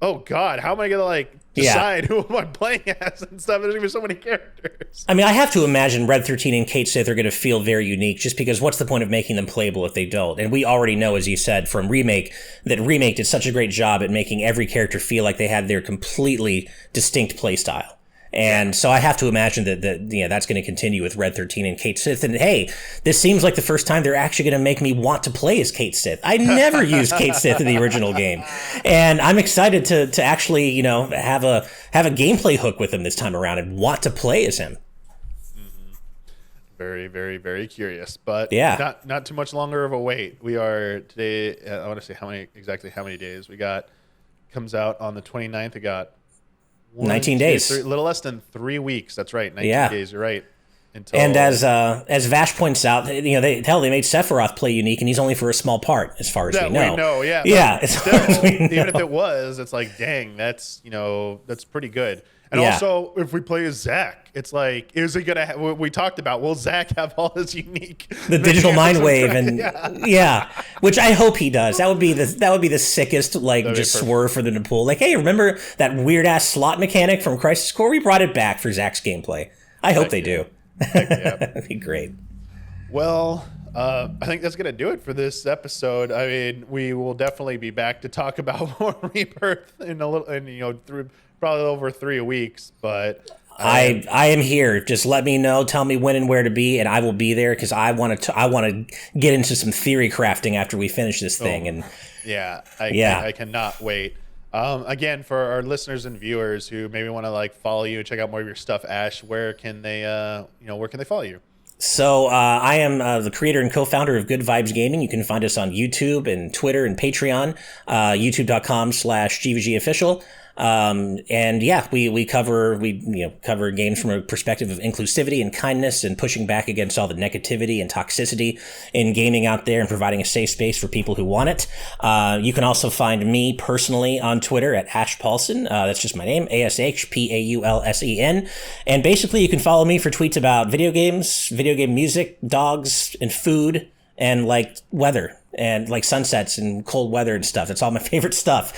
oh god, how am I going to, like, decide who am I playing as and stuff? There's even so many characters. I have to imagine Red 13 and Kate Sith are going to feel very unique, just because what's the point of making them playable if they don't? And we already know, as you said, from Remake, that Remake did such a great job at making every character feel like they had their completely distinct play style. And so I have to imagine that that's going to continue with Red 13 and Kate Sith. And hey, this seems like the first time they're actually going to make me want to play as Kate Sith. I never used Kate Sith in the original game, and I'm excited to actually have a gameplay hook with him this time around and want to play as him. Mm-hmm. Very, very, very curious, but not too much longer of a wait. We are today. I want to say how many days we got. Comes out on the 29th. We got 19 days. A little less than 3 weeks. That's right. 19 days. You're right. And as Vash points out, they made Sephiroth play unique, and he's only for a small part, as far as we know. Yeah. Yeah. Still, even if it was, it's like, dang, that's pretty good. And also, if we play as Zach, it's like, is he gonna? We talked about, will Zach have all his unique digital mind wave and which I hope he does. That would be the sickest swerve for them to pull. Like, hey, remember that weird ass slot mechanic from Crisis Core? We brought it back for Zach's gameplay. I hope they do. That'd be great. Well, I think that's gonna do it for this episode. I mean, we will definitely be back to talk about more Rebirth through probably over 3 weeks. But I am here. Just let me know. Tell me when and where to be, and I will be there because I want to get into some theory crafting after we finish this thing. And I cannot wait. Again, for our listeners and viewers who maybe want to follow you and check out more of your stuff, Ash, where can they follow you? So I am the creator and co-founder of Good Vibes Gaming. You can find us on YouTube and Twitter and Patreon, youtube.com/GVGofficial. We cover games from a perspective of inclusivity and kindness and pushing back against all the negativity and toxicity in gaming out there and providing a safe space for people who want it. You can also find me personally on Twitter at Ash Paulsen. That's just my name, ASHPAULSEN. And basically you can follow me for tweets about video games, video game music, dogs, and food, and weather and sunsets and cold weather and stuff. That's all my favorite stuff.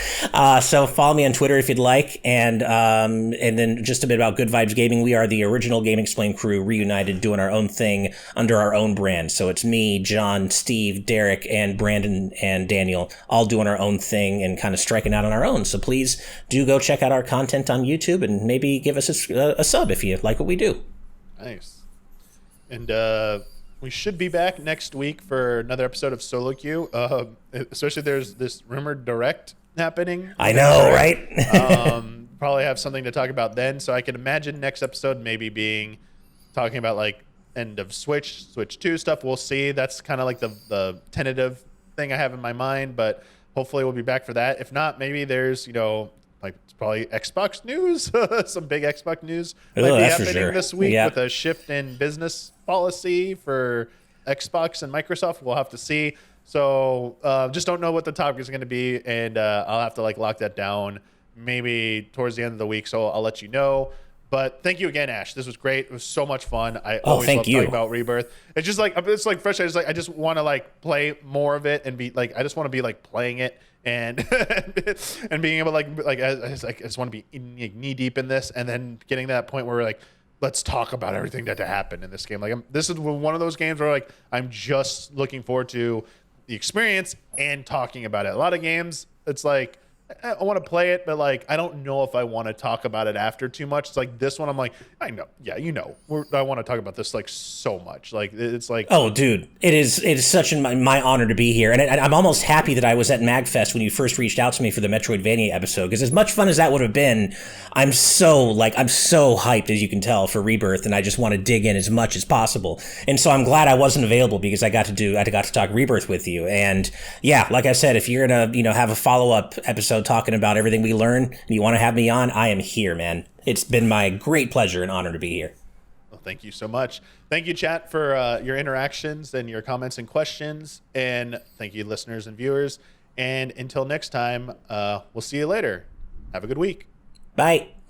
So follow me on Twitter if you'd like. And then just a bit about Good Vibes Gaming. We are the original Game Explained crew reunited, doing our own thing under our own brand. So it's me, John, Steve, Derek, and Brandon and Daniel all doing our own thing and kind of striking out on our own. So please do go check out our content on YouTube and maybe give us a sub if you like what we do. Nice. And we should be back next week for another episode of Solo Queue. Especially there's this rumored direct happening. I know, right? Probably have something to talk about then. So I can imagine next episode maybe being talking about end of Switch 2 stuff. We'll see. That's kind of the tentative thing I have in my mind, but hopefully we'll be back for that. If not, maybe there's, it's probably Xbox news. Some big Xbox news might be happening this week with a shift in business policy for Xbox and Microsoft. We'll have to see. So just don't know what the topic is going to be, and I'll have to lock that down maybe towards the end of the week. So I'll let you know. But thank you again, Ash. This was great. It was so much fun. I always love talking about Rebirth. It's just it's fresh. I just want to play more of it and be I just want to be playing it and and being able I just want to be knee deep in this, and then getting to that point where we're let's talk about everything that happened in this game. This is one of those games where I'm just looking forward to the experience and talking about it. A lot of games, it's I want to play it, but I don't know if I want to talk about it after too much. It's this one, I'm I know, yeah, I want to talk about this so much. It's oh, dude, it is such my honor to be here, and I'm almost happy that I was at MagFest when you first reached out to me for the Metroidvania episode, because as much fun as that would have been, I'm so hyped, as you can tell, for Rebirth, and I just want to dig in as much as possible. And so I'm glad I wasn't available, because I got to talk Rebirth with you. And yeah, like I said, if you're gonna have a follow-up episode talking about everything we learned and you want to have me on, I am here, man. It's been my great pleasure and honor to be here. Well, thank you so much. Thank you, chat, for your interactions and your comments and questions. And thank you, listeners and viewers. And until next time, we'll see you later. Have a good week. Bye.